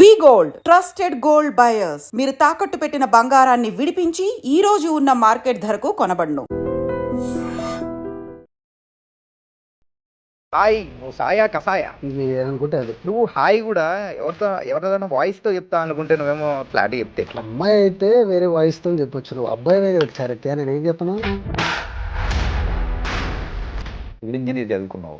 వి gold trusted gold buyers మీరు తాకట్టు పెట్టిన బంగారాన్ని విడిపించి ఈ రోజు ఉన్న మార్కెట్ ధరకు కొనబడును. హాయ్ నువ్వు సాయా కసాయా అనుకుంటే అది నువ్వు హాయ్ కూడా ఎవరిదైనా వాయిస్ తో చెప్తా అనుకుంటే నువ్వేమో ఫ్లాట్ చెప్తే ఎట్లా? అమ్మాయి అయితే వేరే వాయిస్ తో చెప్పొచ్చు, నువ్వు అబ్బాయి కరెక్ట్ నేను ఏం చెప్పను. సివిల్ ఇంజనీర్ చదువుకున్నావు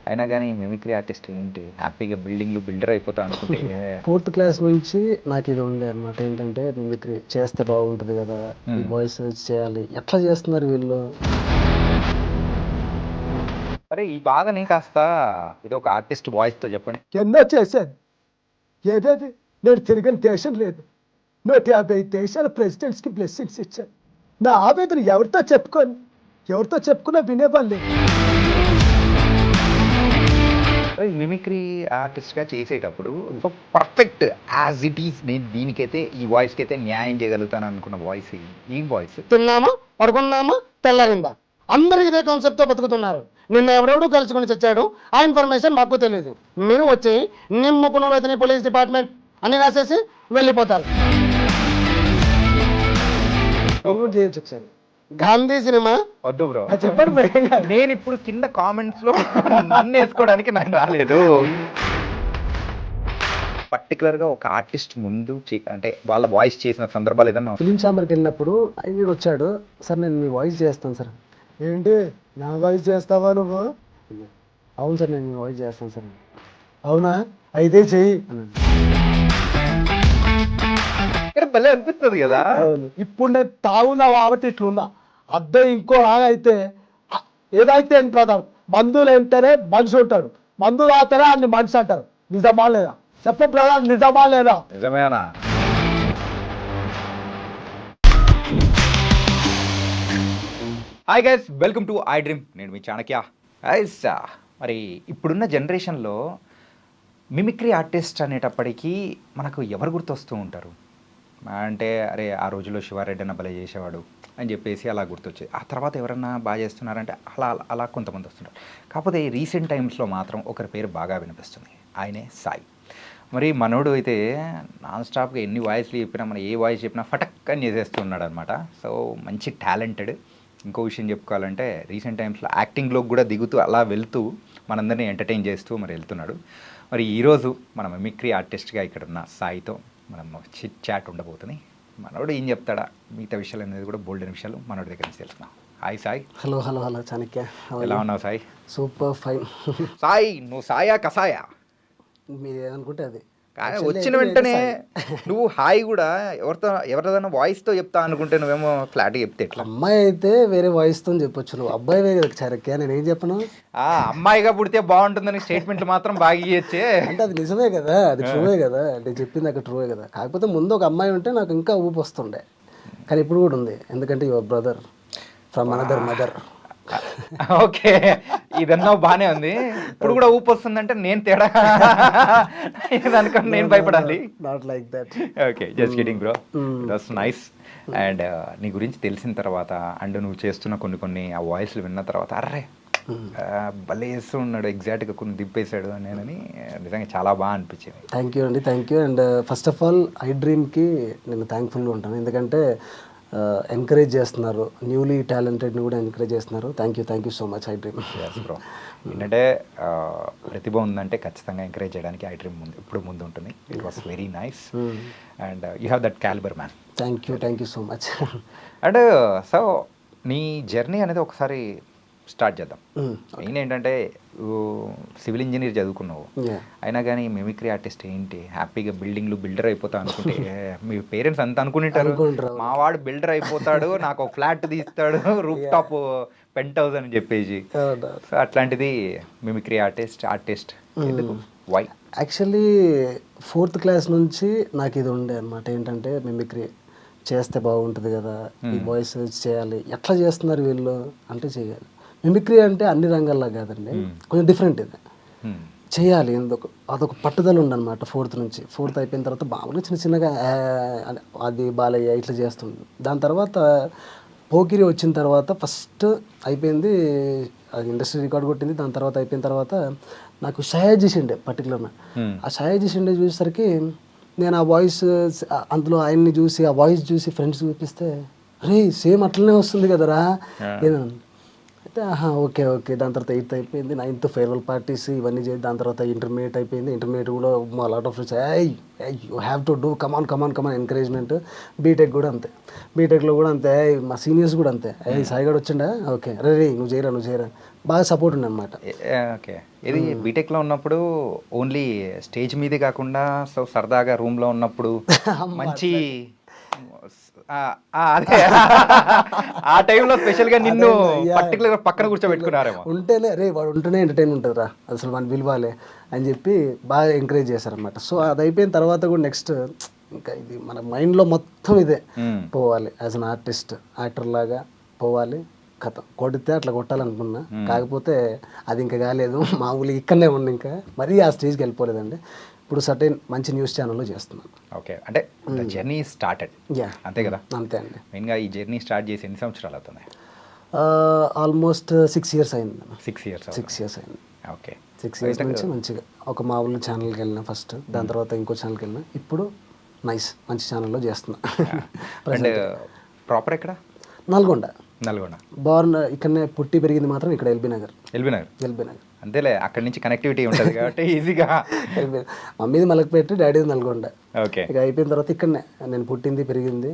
అయినా కానీ మిమిక్రీ ఆర్టిస్ట్ ఏంటి హ్యాపీగా బిల్డింగ్లు బిల్డర్ అయిపోతా అనుకుంటే 4th క్లాస్ నుంచి నాకు ఇది ఉండే అనమాట, ఏంటంటే మిమిక్రీ చేస్తే బాగుంటుంది కదా, ఈ వాయిస్ చేయాలి, ఎట్లా చేస్తున్నారు వీళ్ళు. అరే ఈ బాధని కాస్త ఇది ఒక ఆర్టిస్ట్ వాయిస్ తో చెప్పండి. ఎన్నో చేశాను, ఏదేది నేను తిరగని దేశం లేదు. 150 దేశాల ప్రెసిడెంట్స్కి బ్లెస్సింగ్స్ ఇచ్చాను. నా ఆవేదన ఎవరితో చెప్పుకున్నా వినేవాళ్ళే. మిమిక్రీ ఆర్టిస్ట్ గా చేసేటప్పుడు పర్ఫెక్ట్ యాజ్ ఇట్ ఈస్ నేను దీనికైతే ఈ వాయిస్ కి అయితే న్యాయం చేయగలుగుతాను అనుకున్న వాయిస్ ఈ వాయిస్. తిన్నామా పడుకున్నామా తెల్లారిందా, అందరూ ఇదే కాన్సెప్ట్ తో బతుకుతున్నారు. నిన్న ఎవరెవడో కలుసుకొని చచ్చాడు, ఆ ఇన్ఫర్మేషన్ మాకు తెలియదు. మీరు వచ్చి నిమ్మకున్న అయితే పోలీస్ డిపార్ట్మెంట్ అని రాసేసి వెళ్ళిపోతారు. గాంధీ సినిమా వద్దు బ్రో చెప్పండి. నేను ఇప్పుడు కింద కామెంట్స్ లో నన్ను వేసుకోవడానికి నాకు రాలేదు. పర్టికులర్ గా ఒక ఆర్టిస్ట్ ముందు అంటే వాళ్ళ వాయిస్ చేసిన సందర్భాలు ఏదన్నా? ఫిలిం ఛాంబర్కి వెళ్ళినప్పుడు ఆయన వచ్చాడు, సార్ నేను మీ వాయిస్ చేస్తాను సార్. ఏంటి నా వాయిస్ చేస్తావా నువ్వు? అవును సార్ నేను మీ వాయిస్ చేస్తాను సార్. అవునా, అయితే చెయ్యి. భలే అనిపిస్తుంది కదా. ఇప్పుడు నేను తాగున్నా కాబట్టి ఇట్లున్నా, అద్దె ఇంకో అయితే ఏదైతే అని ప్రధానం. మందులు ఏంటనే మనిషి ఉంటాడు, మందు తాగితేనే అన్ని మనిషి అంటారు. నిజమా లేదా చెప్ప ప్రధానం, నిజమా లేదా? నిజమేనా? Hi guys, welcome to I dream. నేను మీ చాణక్య. గైస్ మరి ఇప్పుడున్న జనరేషన్లో మిమిక్రీ ఆర్టిస్ట్ అనేటప్పటికీ మనకు ఎవరు గుర్తొస్తూ ఉంటారు అంటే, అరే ఆ రోజుల్లో శివారెడ్డి అన్న భలే చేసేవాడు అని చెప్పేసి అలా గుర్తొచ్చేది. ఆ తర్వాత ఎవరన్నా బాగా చేస్తున్నారంటే అలా అలా కొంతమంది వస్తుంటారు. కాకపోతే ఈ రీసెంట్ టైమ్స్లో మాత్రం ఒకరి పేరు బాగా వినిపిస్తుంది, ఆయనే సాయి. మరి మనోడు అయితే నాన్ స్టాప్గా ఎన్ని వాయిస్లు చెప్పినా, మనం ఏ వాయిస్ చెప్పినా ఫటక్ అని చేసేస్తున్నాడు అనమాట. సో మంచి టాలెంటెడ్. ఇంకో విషయం చెప్పుకోవాలంటే రీసెంట్ టైమ్స్లో యాక్టింగ్లోకి కూడా దిగుతూ అలా వెళ్తూ మనందరినీ ఎంటర్టైన్ చేస్తూ మరి వెళ్తున్నాడు. మరి ఈరోజు మన మిమిక్రీ ఆర్టిస్ట్గా ఇక్కడ ఉన్న సాయితో మనం చిట్ చాట్ ఉండబోతుంది. మనోడు ఏం చెప్తాడా, మిగతా విషయాలు అనేది కూడా బోల్డ్ విషయాలు మనోడి దగ్గర నుంచి తెలుసుకున్నాం. Hi Sai. Hello hello hello Chanakya, ఎలా ఉన్నావు సాయి? Super fine. సాయి నువ్వు సాయా కసాయా? మీరు ఏదనుకుంటే అది. వచ్చిన వెంటనే నువ్వు హాయ్ కూడా ఎవరిదైనా వాయిస్తో చెప్తా అనుకుంటే నువ్వేమో ఫ్లాట్ చెప్తే ఎట్లా? అమ్మాయి అయితే వేరే వాయిస్ తో చెప్పొచ్చు, నువ్వు అబ్బాయి వేరే చాణక్య నేను ఏం చెప్పను. అమ్మాయిగా పుడితే బాగుంటుందని స్టేట్మెంట్లు మాత్రం బాగా ఇయ్యచ్చే. అంటే అది నిజమే కదా, అది ట్రూవే కదా, నేను చెప్పింది అక్కడ ట్రూవే కదా. కాకపోతే ముందు ఒక అమ్మాయి ఉంటే నాకు ఇంకా ఊపు వస్తుండే, కానీ ఇప్పుడు కూడా ఉంది, ఎందుకంటే your brother from another mother. Okay, ఇదన్నా బానే ఉంది. ఇప్పుడు కూడా ఊపు వస్తుందంటే నేను తేడా దానికన్నా నేను భయపడాలి. Not like that. Okay, just kidding bro, that's nice. And నీ గురించి తెలిసిన తర్వాత అండ్ నువ్వు చేస్తున్న కొన్ని ఆ వాయిస్లు విన్న తర్వాత అర్రే భలే వేస్తూ ఉన్నాడు, ఎగ్జాక్ట్గా కొన్ని దింపేశాడు నేనని నిజంగా చాలా బాగా అనిపించింది. థ్యాంక్ యూ అండి, thank you. And first of all I డ్రీమ్కి నేను థ్యాంక్ఫుల్గా ఉంటాను, ఎందుకంటే ఎంకరేజ్ చేస్తున్నారు, న్యూలీ టాలెంటెడ్ని కూడా ఎంకరేజ్ చేస్తున్నారు. Thank you so much I dream. Bro, ఏంటంటే ప్రతిభ ఉందంటే ఖచ్చితంగా ఎంకరేజ్ చేయడానికి ఐ డ్రీమ్ ఇప్పుడు ముందు ఉంటుంది. It was very nice and you have that calibre man. Thank you so much. And so నీ జర్నీ అనేది ఒకసారి స్టార్ట్ చేద్దాం. మెయిన్ ఏంటంటే సివిల్ ఇంజనీర్ చదువుకున్నావు అయినా కానీ మిమిక్రీ ఆర్టిస్ట్ ఏంటి హ్యాపీగా బిల్డింగ్లు బిల్డర్ అయిపోతా అనుకుంటే మీ పేరెంట్స్ అంత అనుకుంటారు, మా వాడు బిల్డర్ అయిపోతాడు, నాకు ఒక ఫ్లాట్ తీస్తాడు, రూఫ్ టాప్ పెంట్ హౌస్ అని చెప్పేసి. సో అట్లాంటిది mimicry artist why? Actually 4th class నుంచి నాకు ఇది ఉండే అనమాట, ఏంటంటే మిమిక్రీ చేస్తే బాగుంటుంది కదా, ఈ వాయిస్ చేయాలి, ఎట్లా చేస్తున్నారు వీళ్ళు అంటే చేయాలి. మిమిక్రీ అంటే అన్ని రంగాల్లో కాదండి, కొంచెం డిఫరెంట్ ఇది, చేయాలి ఎందుకు అదొక పట్టుదల ఉండనమాట. 4th నుంచి 4th అయిపోయిన తర్వాత మామూలుగా చిన్నగా అది బాలయ్య ఇట్లా చేస్తుంది. దాని తర్వాత పోకిరి వచ్చిన తర్వాత ఫస్ట్ అయిపోయింది, అది ఇండస్ట్రీ రికార్డ్ కొట్టింది. దాని తర్వాత అయిపోయిన తర్వాత నాకు షయాజీ షిండే పర్టికులర్గా, ఆ షయాజీ షిండే చూసేసరికి నేను ఆ వాయిస్ అందులో ఆయన్ని చూసి ఆ వాయిస్ చూసి ఫ్రెండ్స్ చూపిస్తే రే సేమ్ అట్లనే వస్తుంది కదరా ఏదన్నా అయితే ఓకే ఓకే. దాని తర్వాత 8th అయిపోయింది, 9th ఫేర్వెల్ పార్టీస్ ఇవన్నీ చేసి దాని తర్వాత ఇంటర్మీడియట్ అయిపోయింది. ఇంటర్మీడియట్ కూడా lot of friends you have to do come on come on come on encouragement. BTech కూడా అంతే, బీటెక్లో కూడా అంతే, మా సీనియర్స్ కూడా అంతే. సాయిగాడు వచ్చిండా ఓకే రే నువ్వు చేయరా బాగా సపోర్ట్ ఉంది అనమాట. ఓకే. ఇది బీటెక్లో ఉన్నప్పుడు ఓన్లీ స్టేజ్ మీదే కాకుండా సో సరదాగా రూమ్లో ఉన్నప్పుడు మంచి అదే ఆ టైంలో స్పెషల్గా నిన్ను పర్టికులర్ పక్కన కూర్చోబెట్టుకున్నారేమో. ఉంటేనే రే వాడు ఉంటేనే ఎంటర్టైన్ ఉంటుంది రా, అసలు వాడిని పిలవాలే అని చెప్పి బాగా ఎంకరేజ్ చేశారనమాట. సో అది అయిపోయిన తర్వాత కూడా నెక్స్ట్ ఇంకా ఇది మన మైండ్లో మొత్తం ఇదే పోవాలి, యాజ్ అన్ ఆర్టిస్ట్ యాక్టర్ లాగా పోవాలి. కథ కొడితే అట్లా కొట్టాలనుకున్నా, కాకపోతే అది ఇంకా కాలేదు. మామూలుగా ఇక్కడనే ఉంది, ఇంకా మరీ ఆ స్టేజ్కి వెళ్ళిపోలేదండి. ఇప్పుడు సర్టెన్ మంచి న్యూస్ ఛానల్లో చేస్తున్నాను. ఓకే, అంటే జర్నీ స్టార్టెడ్. యా అంతే కదా. అంతే అండి. మెయిన్గా ఈ జర్నీ స్టార్ట్ చేసి ఎన్ని సంవత్సరాలు అవుతున్నాయి? ఆల్మోస్ట్ 6 years అయింది. 6 years. 6 years అయింది. ఓకే. 6 years నుంచి మంచిగా ఒక మా ఊళ్ళో ఛానల్కి వెళ్ళినా ఫస్ట్, దాని తర్వాత ఇంకో ఛానల్కి వెళ్ళినా, ఇప్పుడు మంచి ఛానల్లో చేస్తున్నా. అండ్ ప్రాపర్ ఎక్కడ? నల్గొండ. బార్న్ ఇక్కడనే పుట్టి పెరిగింది మాత్రం ఇక్కడ ఎల్బీ నగర్. అంతేలే, అక్కడి నుంచి కనెక్టివిటీ ఉంటుంది కాబట్టి ఈజీగా. మమ్మీది మలక్పేట, డాడీది నల్గొండ. ఓకే. ఇక అయిపోయిన తర్వాత ఇక్కడనే నేను పుట్టింది పెరిగింది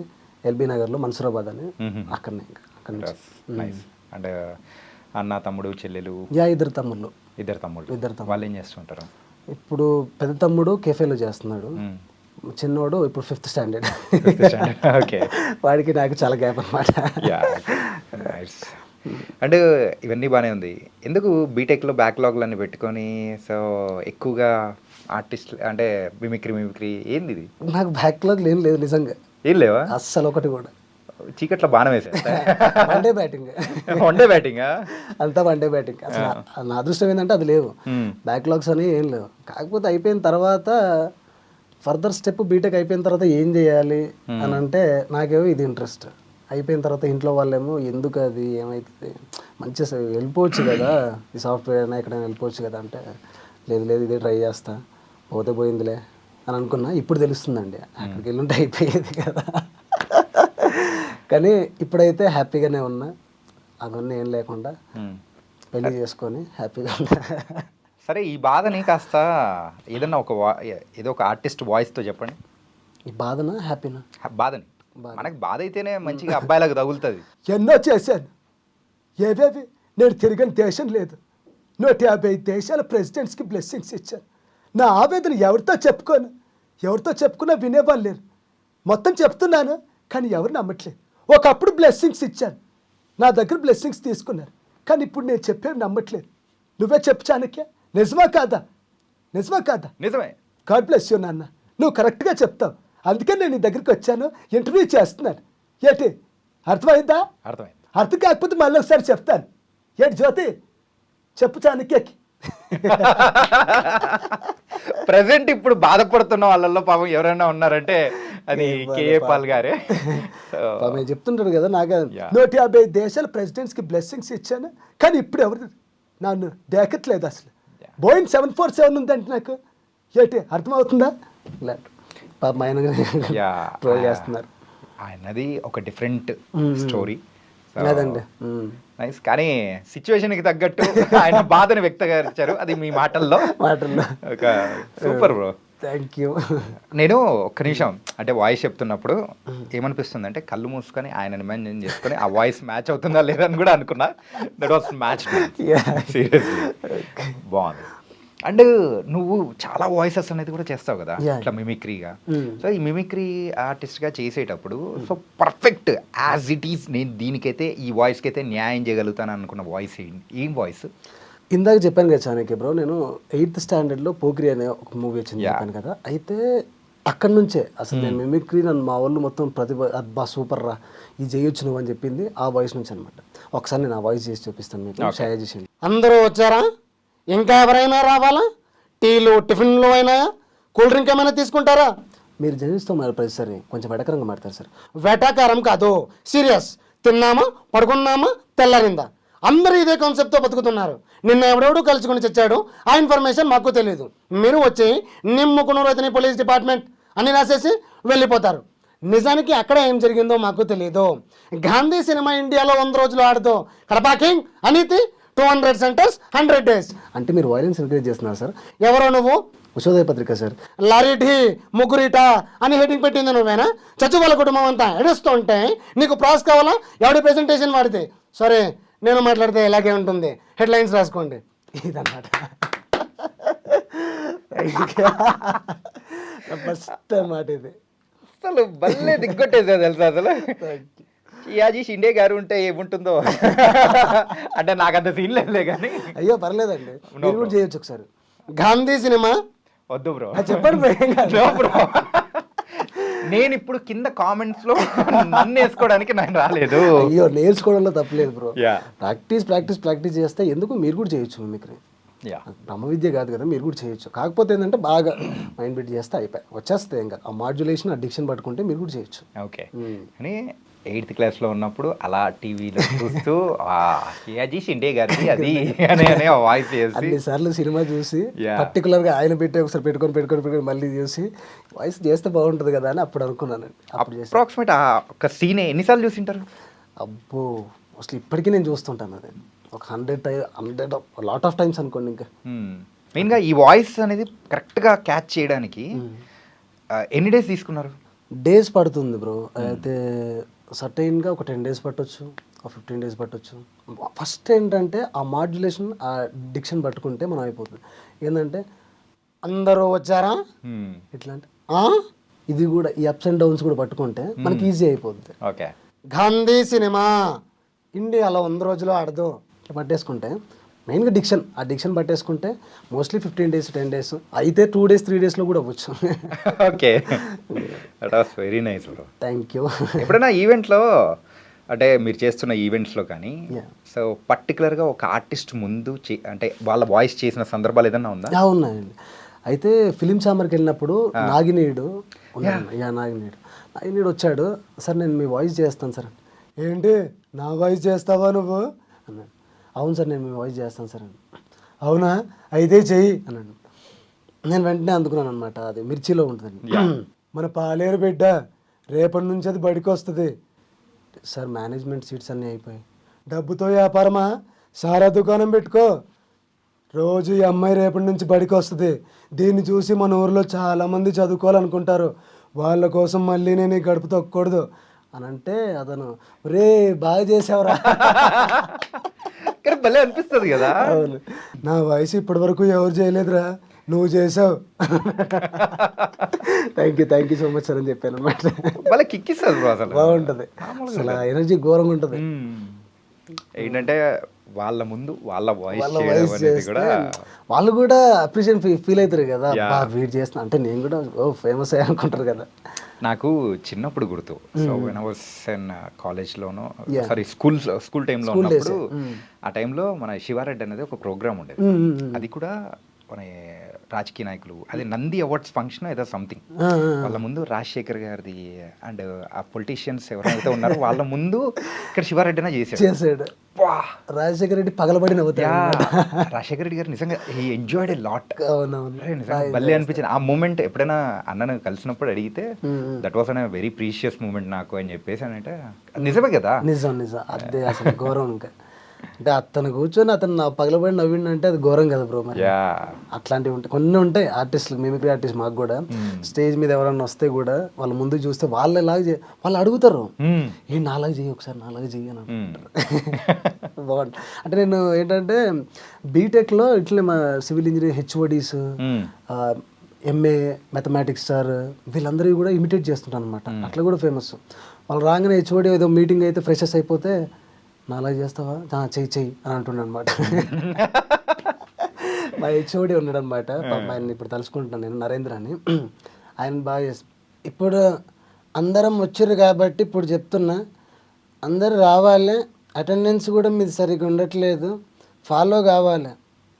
ఎల్బీ నగర్లో, మన్సూరాబాద్ అని, అక్కడనే. ఇంకా అక్కడ నుంచి. అండ్ అన్న తమ్ముడు చెల్లెలు? ఇద్దరు తమ్ముళ్ళు. వాళ్ళు ఏం చేస్తుంటారు? ఇప్పుడు పెద్ద తమ్ముడు కెఫేలో చేస్తున్నాడు, చిన్నోడు ఇప్పుడు 5th standard. ఓకే. వాడికి నాకు చాలా గ్యాప్ అనమాట. అండ్ ఇవన్నీ బాగానే ఉంది. ఎందుకు బీటెక్లో బ్యాక్లాగ్లన్నీ పెట్టుకొని సో ఎక్కువగా ఆర్టిస్ట్ అంటే మిమిక్రీ ఏంది ఇది? నాకు బ్యాక్లాగ్ ఏం లేదు నిజంగా, ఏం లేవా అస్సలు ఒకటి కూడా. చీకట్లో బాణం వేసా వన్డే బ్యాటింగ్. అంతా వన్డే బ్యాటింగ్. అసలు నా అదృష్టం ఏంటంటే అది లేవు, బ్యాక్లాగ్స్ అని ఏం లేవు. కాకపోతే అయిపోయిన తర్వాత ఫర్దర్ స్టెప్ బీటెక్ అయిపోయిన తర్వాత ఏం చేయాలి అని అంటే నాకేమో ఇది ఇంట్రెస్ట్. అయిపోయిన తర్వాత ఇంట్లో వాళ్ళేమో ఎందుకు అది ఏమవుతుంది, మంచిగా వెళ్ళిపోవచ్చు కదా, ఈ సాఫ్ట్వేర్ అయినా ఎక్కడైనా వెళ్ళిపోవచ్చు కదా అంటే, లేదు ఇదే ట్రై చేస్తా, పోతే పోయిందిలే అని అనుకున్నా. ఇప్పుడు తెలుస్తుందండి అక్కడికి వెళ్ళుంటే అయిపోయేది కదా. కానీ ఇప్పుడైతే హ్యాపీగానే ఉన్నా, అవన్నీ ఏం లేకుండా పెళ్లి చేసుకొని హ్యాపీగా ఉన్నా. సరే, ఈ బాధని కాస్త ఏదన్నా ఏదో ఒక ఆర్టిస్ట్ వాయిస్తో చెప్పండి. ఈ బాధనా హ్యాపీనా? బాధని. మనకి బాధ అయితేనే మంచిగా అబ్బాయిలకు తగులుతుంది. ఎన్నో చేశాను, ఏవేవి నేను తిరగని దేశం లేదు. 150 దేశాల ప్రెసిడెంట్స్కి బ్లెస్సింగ్స్ ఇచ్చాను. నా ఆవేదన ఎవరితో చెప్పుకున్నా వినేవాళ్ళు లేరు. మొత్తం చెప్తున్నాను కానీ ఎవరు నమ్మట్లేదు. ఒకప్పుడు బ్లెస్సింగ్స్ ఇచ్చాను, నా దగ్గర బ్లెస్సింగ్స్ తీసుకున్నారు, కానీ ఇప్పుడు నేను చెప్పేవి నమ్మట్లేదు. నువ్వే చెప్పు చాణక్య, నిజమా కాదా? నిజమే. గాడ్ బ్లెస్ యూ నాన్న, నువ్వు కరెక్ట్గా చెప్తావు, అందుకే నేను నీ దగ్గరికి వచ్చాను, ఇంటర్వ్యూ చేస్తున్నాను. ఏంటి అర్థమైందా? అర్థం కాకపోతే మళ్ళీ ఒకసారి చెప్తాను. ఏంటి జ్యోతి, చెప్పు చాణక్యకి. ప్రజెంట్ ఇప్పుడు బాధపడుతున్న వాళ్ళల్లో పాపం ఎవరైనా ఉన్నారంటే అది కేఏ పాల్ గారే. చెప్తుంటాడు కదా, నాకు 150 దేశాల ప్రెసిడెంట్స్కి బ్లెస్సింగ్స్ ఇచ్చాను, కానీ ఇప్పుడు ఎవరు నన్ను దేకట్లేదు. అసలు బోయింగ్ 747 ఉందంటే నాకు ఏంటి అర్థమవుతుందా? పాపం ఆయన ట్రోల్ చేస్తున్నారు. ఆయనది ఒక డిఫరెంట్ స్టోరీ. అదండి నైస్. కానీ సిచ్యువేషన్కి తగ్గట్టు ఆయన బాధను వ్యక్తపరిచారు, అది మీ మాటల్లో. ఒక సూపర్ బ్రో, థ్యాంక్ యూ. నేను ఒక్క నిమిషం అంటే వాయిస్ చెప్తున్నప్పుడు ఏమనిపిస్తుంది అంటే కళ్ళు మూసుకొని ఆయన ఇమాజిన్ చేసుకొని ఆ వాయిస్ మ్యాచ్ అవుతుందా లేదా అని కూడా అనుకున్నా. That was match seriously. బాగుంది. అండ్ నువ్వు చాలా వాయిసెస్ అనేది కూడా చేస్తావు కదా ఇట్లా మిమిక్రీగా. సో ఈ మిమిక్రీ ఆర్టిస్ట్గా చేసేటప్పుడు so perfect as it is నేను దీనికైతే ఈ వాయిస్కి అయితే న్యాయం చేయగలుగుతాను అనుకున్న వాయిస్ ఏం వాయిస్? ఇందాక చెప్పాను కదా చాణక్య బ్రో, నేను 8th standardలో పోకిరి అనే ఒక మూవీ వచ్చింది చెప్పాను కదా. అయితే అక్కడి నుంచే అసలు నేను మిమిక్రీ నన్ను మా వాళ్ళు మొత్తం అబ్బా సూపర్ రా, ఇది చేయొచ్చు నువ్వు అని చెప్పింది ఆ వాయిస్ నుంచి అనమాట. ఒకసారి నేను ఆ వాయిస్ చేసి చూపిస్తాను మీకు, షేర్ చేసి. అందరూ వచ్చారా? ఇంకా ఎవరైనా రావాలా? టీలు టిఫిన్లు అయినా, కూల్ డ్రింక్ ఏమైనా తీసుకుంటారా? మీరు జర్నలిస్ట్తో మరి ప్రతిసారి కొంచెం వెటకరంగా మాడతారు సార్. వెటకారం కాదు, సీరియస్. తిన్నామా, పడుకున్నామా, తెల్లారిందా, అందరూ ఇదే కాన్సెప్ట్తో బతుకుతున్నారు. నిన్న ఎవడెవడూ కలుసుకుని చచ్చాడు, ఆ ఇన్ఫర్మేషన్ మాకు తెలియదు. మీరు వచ్చి నిమ్ముకున్న రైతుని పోలీస్ డిపార్ట్మెంట్ అని రాసేసి వెళ్ళిపోతారు. నిజానికి అక్కడ ఏం జరిగిందో మాకు తెలియదు. గాంధీ సినిమా ఇండియాలో 100 రోజులు ఆడదు. కడప కింగ్ అనితి 200 సెంటర్స్ 100 డేస్. అంటే మీరు వైలెన్స్ ఎంకరేజ్ చేస్తున్నారు సార్. ఎవరో నువ్వు? ఉషోదయ పత్రిక సార్. లారీటి ముగ్గురిట అని హెడ్డింగ్ పెట్టింది నువ్వేనా? చచ్చు వాళ్ళ కుటుంబం అంతా ఎడుస్తూ ఉంటే నీకు ప్రాస్ కావాలా? ఎవడి ప్రెజెంటేషన్ వాడితే సరే, నేను మాట్లాడితే ఇలాగే ఉంటుంది. హెడ్లైన్స్ రాసుకోండి. ఇదన్నమాట ఫస్ట్ అన్నమాట ఇది. అసలు భలే దిగ్గొట్టేసారు తెలుసా అసలు. యాజీ షిండే గారు ఉంటే ఏముంటుందో అంటే నాకంత సీన్ లేదులే కానీ. అయ్యో పర్లేదండి, మీరు కూడా చేయొచ్చు ఒకసారి. గాంధీ సినిమా వద్దు బ్రో, చెప్పండి. No bro. నేను ఇప్పుడు కింద కామెంట్స్ లో నన్ను వేసుకోవడానికి నేను రాలేదు. అయ్యో నేర్చుకోవడంలో తప్పలేదు బ్రో. Yeah. ప్రాక్టీస్ చేస్తే ఎందుకు మీరు కూడా చేయొచ్చు మిమిక్రీ. యా, బ్రహ్మ విద్య కాదు కదా, మీరు కూడా చేయొచ్చు. కాకపోతే ఏంటంటే బాగా మైండ్ పెట్టి చేస్తే అయిపోయి వచ్చేస్తాయి. ఇంకా ఆ మాడ్యులేషన్, ఆ డిక్షన్ పట్టుకుంటే మీరు కూడా చేయొచ్చు. ఓకే. కానీ 8th క్లాస్లో ఉన్నప్పుడు అలా టీవీలో చూస్తూ యాజీ షిండే గారిది అది అనే వాయిస్ చేసి అన్నిసార్లు సినిమా చూసి Yeah. పర్టికులర్గా ఆయన పెట్టి ఒకసారి పెట్టుకొని మళ్ళీ చూసి వాయిస్ చేస్తే బాగుంటుంది కదా అని అప్పుడు అనుకున్నానండి. అప్పుడు చేసి అప్రాక్సిమేట్ ఒక సీనే ఎన్నిసార్లు చూసింటారు? అబ్బో అసలు ఇప్పటికీ నేను చూస్తుంటాను అది ఒక 100 లాట్ ఆఫ్ టైమ్స్ అనుకోండి. ఇంకా మెయిన్గా ఈ వాయిస్ అనేది కరెక్ట్గా క్యాచ్ చేయడానికి ఎన్ని డేస్ తీసుకున్నారు? డేస్ పడుతుంది బ్రో. అయితే సర్టైన్గా ఒక 10 డేస్ పట్టొచ్చు, ఒక 15 డేస్ పట్టొచ్చు. ఫస్ట్ ఏంటంటే ఆ మాడ్యులేషన్, ఆ డిక్షన్ పట్టుకుంటే మనం అయిపోతుంది. ఏంటంటే అందరూ వచ్చారా ఎట్లా అంటే ఇది కూడా ఈ అప్స్ అండ్ డౌన్స్ కూడా పట్టుకుంటే మనకి ఈజీ అయిపోతుంది. ఓకే. గాంధీ సినిమా ఇండియాలో 100 రోజులు ఆడదు. ఇట్లా పట్టేసుకుంటే మెయిన్గా డిక్షన్, ఆ డిక్షన్ పట్టేసుకుంటే మోస్ట్లీ 15 డేస్ 10 డేస్ అయితే 2 డేస్ 3 డేస్లో కూడా అవ్వచ్చు. Okay, that was very nice bro. Thank you. ఎప్పుడైనా ఈవెంట్లో అంటే మీరు చేస్తున్న ఈవెంట్స్లో కానీ సో పర్టికులర్గా ఒక ఆర్టిస్ట్ ముందు అంటే వాళ్ళ వాయిస్ చేసిన సందర్భాలు ఏదన్నా ఉందా? ఉన్నాయండి. అయితే ఫిలిం ఛాంబర్కి వెళ్ళినప్పుడు నాగినీడు నాగినీడు వచ్చాడు. సార్ నేను మీ వాయిస్ చేస్తాను సార్. ఏంటి నా వాయిస్ చేస్తావా నువ్వు అన్నాడు. అవును సార్ నేను మీ వాయిస్ చేస్తాను సార్ అని. అవునా, అయితే చెయ్యి అన్నాడు. నేను వెంటనే అందుకున్నాను అనమాట. అది మిర్చిలో ఉంటుందండి. మన పాలేరు బిడ్డ రేపటి నుంచి అది బడికి వస్తుంది. సార్ మేనేజ్మెంట్ సీట్స్ అన్నీ అయిపోయాయి. డబ్బుతో వ్యాపారమా? సారా దుకాణం పెట్టుకో. రోజు ఈ అమ్మాయి రేపటి నుంచి బడికి వస్తుంది. దీన్ని చూసి మన ఊరిలో చాలామంది చదువుకోవాలనుకుంటారు. వాళ్ళ కోసం మళ్ళీ నేను ఈ గడుపు తొక్కకూడదు అని అంటే అతను రే బాగా చేసావురా. కానీ భలే అనిపిస్తుంది కదా. అవును. నా వయసు ఇప్పటి వరకు ఎవరు చేయలేదురా, నువ్వు చేసావు. Thank you so much sir అని చెప్పాను అనమాట. భలే కిక్కిస్తుంది బ్రో అసలు. బాగుంటుంది అసలు, ఎనర్జీ ఘోరంగా ఉంటుంది. ఏంటంటే వాళ్ళ ముందు వాళ్ళ వాయిస్ కూడా వాళ్ళు కూడా అప్రిషియేట్ ఫీల్ అవుతారు కదా. వీడు చేస్తున్నా అంటే నేను కూడా ఫేమస్ అయ్యా అనుకుంటారు కదా. నాకు చిన్నప్పుడు గుర్తు. So when I was in కాలేజ్లోనో సారీ స్కూల్ టైంలో ఉన్నప్పుడు ఆ టైంలో మన శివారెడ్డి అనేది ఒక ప్రోగ్రామ్ ఉండేది. అది కూడా మన రాజకీయ నాయకులు, అది నంది అవార్డ్స్ ఫంక్షన్ ఏదో సంథింగ్, వాళ్ళ ముందు రాజశేఖర్ గారిది అండ్ ఆ పొలిటీషియన్స్ ఎవరైతే ఉన్నారో వాళ్ళ ముందు ఇక్కడ శివారెడ్డినే చేశాడు. రాజశేఖర రెడ్డి పగలబడిన రాజశేఖర రెడ్డి గారు నిజంగా హీ ఎంజాయ్డ్ ఎ లాట్. నిజంగా భలే అనిపించింది ఆ మూమెంట్. ఎప్పుడైనా అన్నను కలిసినప్పుడు అడిగితే that was an very precious moment నాకు అని చెప్పేసి అంటే నిజమే కదా. నిజం అదే అసలు ఘోరం. ఇంకా అంటే అతను కూర్చొని అతను నా పగలబడి నవ్విండంటే అది ఘోరం కదా బ్రో. మరి అట్లాంటివి ఉంటాయి, కొన్ని ఉంటాయి ఆర్టిస్టులు, మిమిక్రీ ఆర్టిస్ట్. మాకు కూడా స్టేజ్ మీద ఎవరైనా వస్తే కూడా వాళ్ళ ముందు చూస్తే వాళ్ళలాగా వాళ్ళు అడుగుతారు, ఏ నాలాగా చెయ్యి ఒకసారి, నాలాగా చెయ్యి అని అంటారు. బాగుంటుంది. అంటే నేను ఏంటంటే బీటెక్లో ఇట్లే మా civil engineer HODs, MA mathematics sir వీళ్ళందరూ కూడా ఇమిటేట్ చేస్తుంటాను అనమాట. అట్లా కూడా ఫేమస్. వాళ్ళు రాగానే హెచ్ఓడి ఏదో మీటింగ్ అయితే ఫ్రెషర్స్ అయిపోతే నాలా చేస్తావా, చెయ్యి అని అంటుండే అనమాట. మా హెచ్ఓడి ఉన్నాడు అనమాట. ఆయన ఇప్పుడు తలుచుకుంటున్నాను నేను, నరేంద్ర అని. ఆయన బాగా చేస్తాను. ఇప్పుడు అందరం వచ్చారు కాబట్టి ఇప్పుడు చెప్తున్నా, అందరు రావాలి, అటెండెన్స్ కూడా మీది సరిగ్గా ఉండట్లేదు, ఫాలో కావాలి.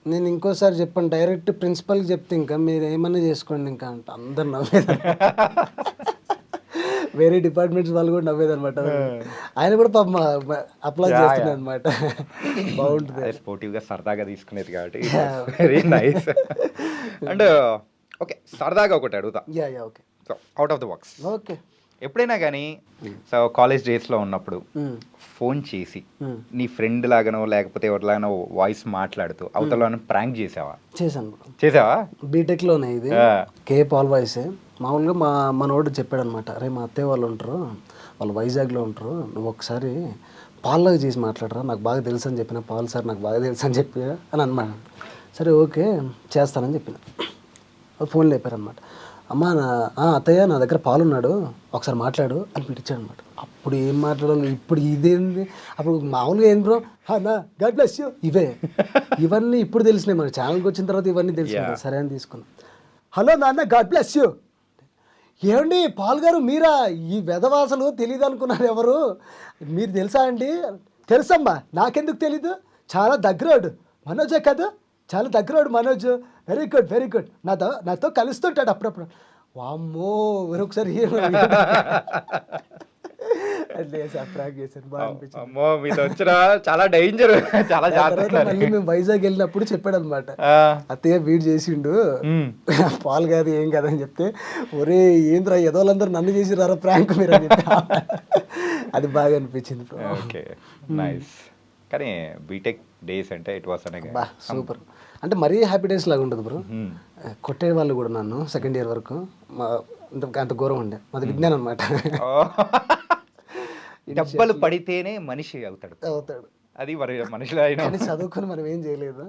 నేను ఇంకోసారి చెప్పాను, డైరెక్ట్ ప్రిన్సిపల్కి చెప్తే ఇంకా మీరు ఏమన్నా చేసుకోండి ఇంకా అంట. అందరు నవ్వేది, వేరే డిపార్ట్మెంట్స్ వాళ్ళు కూడా నవ్వేది అనమాట. ఆయన కూడా పాపం అప్లై చేస్తున్నాడు అనమాట. బాగుంటుంది, స్పోర్టివ్గా సరదాగా తీసుకునేది కాబట్టి వెరీ నైస్. అండ్ ఓకే, సరదాగా ఒకటి అడుగుతా. Yeah okay. So out of the box. Okay. ఎప్పుడైనా కానీ సో కాలేజ్ డేస్లో ఉన్నప్పుడు ఫోన్ చేసి నీ ఫ్రెండ్ లాగానో లేకపోతే ఎవరిలాగానో వాయిస్ మాట్లాడుతూ అవతల ప్రాంక్ చేసావా? చేశాను బ్రో. చేసావా? బీటెక్లోనే ఇది కే పాల్ వాయిసే. మామూలుగా మనోడు చెప్పాడు అనమాట, రే మా అత్తయ్య వాళ్ళు ఉంటారు, వాళ్ళు వైజాగ్లో ఉంటారు, నువ్వు ఒకసారి పాల్లాగా చేసి మాట్లాడరా, నాకు బాగా తెలుసు అని చెప్పిన. పాల్ సార్ నాకు బాగా తెలుసు అని చెప్పి అని అన్నమాట. సరే ఓకే చేస్తానని చెప్పిన. ఫోన్ లేపారనమాట. అమ్మ అత్తయ్య నా దగ్గర పాలు ఉన్నాడు, ఒకసారి మాట్లాడు అని పిలిచాడు అనమాట. అప్పుడు ఏం మాట్లాడాలి, ఇప్పుడు ఇదేంది, అప్పుడు మామూలుగా ఏం బ్రో నా గాడ్ బ్లెస్ యూ ఇవన్నీ ఇప్పుడు తెలిసినాయి మనకి. ఛానల్కి వచ్చిన తర్వాత ఇవన్నీ తెలిసినాయి. సరే అని తీసుకున్నాం. హలో నాన్న గాడ్ బ్లెస్ యూ. ఏమండి పాల్ గారు మీరా, ఈ వెధవాసలు తెలియదు అనుకున్నారు ఎవరు, మీరు తెలుసా అండి? తెలుసమ్మా, నాకెందుకు తెలీదు, చాలా దగ్గరోడు మనోజే కదా, చాలా దగ్గరోడు Manoj, very good very good, నాతో కలుస్తుంటాడు అప్పుడప్పుడు. వామ్మో ఒకసారి అమ్మో మీతో వచ్చిన చాలా డేంజర్, చాలా జాగ్రత్త. మళ్ళీ మేము వైజాగ్ వెళ్ళినప్పుడు చెప్పాడు అనమాట, అత్తయ్య వీడు చేసిండు పాల్ కాదు ఏం కాదని చెప్తే, ఒరే ఏంద్రా ఎదోళ్ళందరూ నన్ను చేసిరారా ప్రాంక్ మీరు అని చెప్పి అది బాగా అనిపించింది. Okay nice. కానీ బీటెక్ డేస్ అంటే ఇట్ వాస్ అనే సూపర్. అంటే మరీ హ్యాపీ డేస్ లాగా ఉంటుంది బ్రో. కొట్టే వాళ్ళు కూడా నన్ను సెకండ్ ఇయర్ వరకు అంత ఘోరం ఉండే. మాది విజ్ఞానం అనమాట. డబ్బలు పడితేనే మనిషి అవుతాడు. అది మనుషులు అయినా చదువుకొని మనం ఏం చేయలేదు.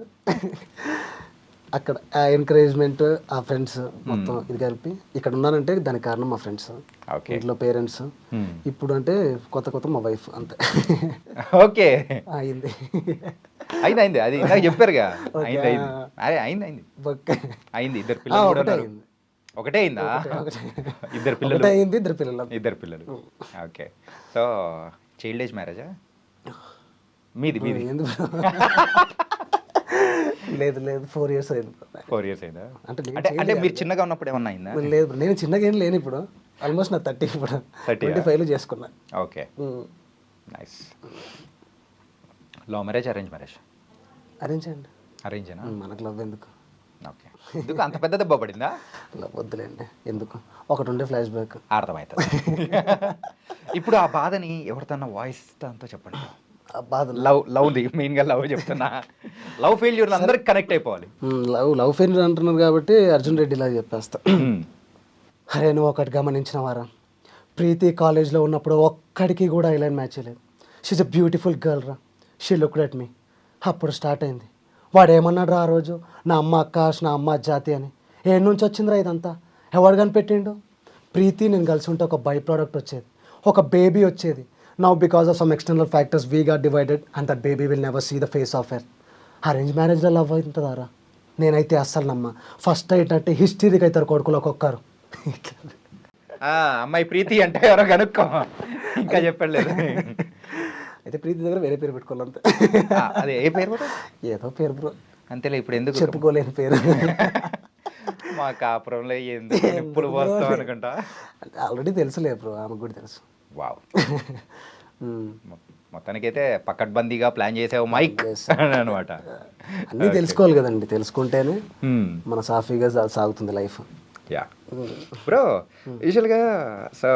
అక్కడ ఆ ఎంకరేజ్మెంట్, ఆ ఫ్రెండ్స్ మొత్తం ఇది కలిపి ఇక్కడ ఉన్నానంటే దానికి కారణం మా ఫ్రెండ్స్, ఇంట్లో పేరెంట్స్, ఇప్పుడు అంటే కొత్త మా వైఫ్ అంతే. ఓకే అయింది అయింది అది ఇందాక చెప్పారుగా. అయింది ఇద్దరు పిల్లలు. ఒకటే అయిందా? ఇద్దరు పిల్లలు. ఇద్దరు పిల్లలు. ఓకే. సో చైల్డ్ ఏజ్ మ్యారేజా మీది? లేదు 4 years అయింది. 4 years అయిందా? అంటే మీరు చిన్నగా ఉన్నప్పుడు ఏమన్నా అయిందా? లేదు, నేను చిన్నగా ఏం లేను ఇప్పుడు. ఆల్మోస్ట్ నా 30 ఇప్పుడు 25లో చేసుకున్నా. Okay nice. Love marriage arrange marriage? Arrange అండి. అరేంజేనా? మనకు లవ్ ఎందుకు? ఓకే. ఎందుకు అంత పెద్ద దెబ్బ పడిందా? లవ్ వద్దులేండి, ఎందుకు, ఒకటి ఉండే ఫ్లాష్ బ్యాక్ అర్థమవుతుంది. ఇప్పుడు ఆ బాధని ఎవరితోన్నా వాయిస్ దాంతో చెప్పండి. బాధ లవ్ది మెయిన్గా లవ్ చెప్తున్నా. లవ్ ఫెయిల్యూర్ అందరికి కనెక్ట్ అయిపోవాలి. లవ్ ఫెయిల్యూర్ అంటున్నారు కాబట్టి అర్జున్ రెడ్డి ఇలా చెప్పేస్తా. అరే నువ్వు ఒకటి గమనించిన వారా, ప్రీతి కాలేజ్లో ఉన్నప్పుడు ఒక్కడికి కూడా ఐలైన్ మ్యాచ్ చేయలేదు. షీజ్ అ బ్యూటిఫుల్ గర్ల్ రా, షీ లుక్డ్ అట్ మీ. అప్పుడు స్టార్ట్ అయింది. వాడు ఏమన్నాడు రా ఆ రోజు, నా అమ్మ ఆకాష్, నా అమ్మ జాతి అని. ఏడు నుంచి వచ్చిందిరా ఇదంతా, ఎవడు కనిపెట్టిండు? ప్రీతి నేను కలిసి ఉంటే ఒక బై ప్రోడక్ట్ వచ్చేది, ఒక బేబీ వచ్చేది. Now because of some external factors we got divided and that baby will never see the face of her. Arrange మ్యారేజ్లో లవ్ అవుతుందారా? నేనైతే అస్సలు నమ్మ. ఫస్ట్ అయితే హిస్టరీకి అవుతారు కొడుకులు ఒక్కొక్కరు. అమ్మాయి ప్రీతి అంటే ఎవరో కనుక్కో, ఇంకా చెప్పలేదు. అయితే ప్రీతి దగ్గర వేరే పేరు పెట్టుకోవాలంతే. అదే ఏ పేరు? ఏదో పేరు బ్రో, అంతేలే. ఇప్పుడు ఎందుకు చెప్పుకోలేని పేరు. మా కాపురంలో ఎందుకు నిప్పులు పోస్తాం అనుకుంటా. ఆల్రెడీ తెలుసులే బ్రో, ఆమెకు కూడా తెలుసు. వావ్. మొత్తానికైతే పకడ్బందీగా ప్లాన్ చేసావు మైక్ అనమాట. అన్నీ తెలుసుకోవాలి కదండి, తెలుసుకుంటేనే మన సాఫీగా సాగుతుంది లైఫ్. Yeah bro. యూజువల్గా సో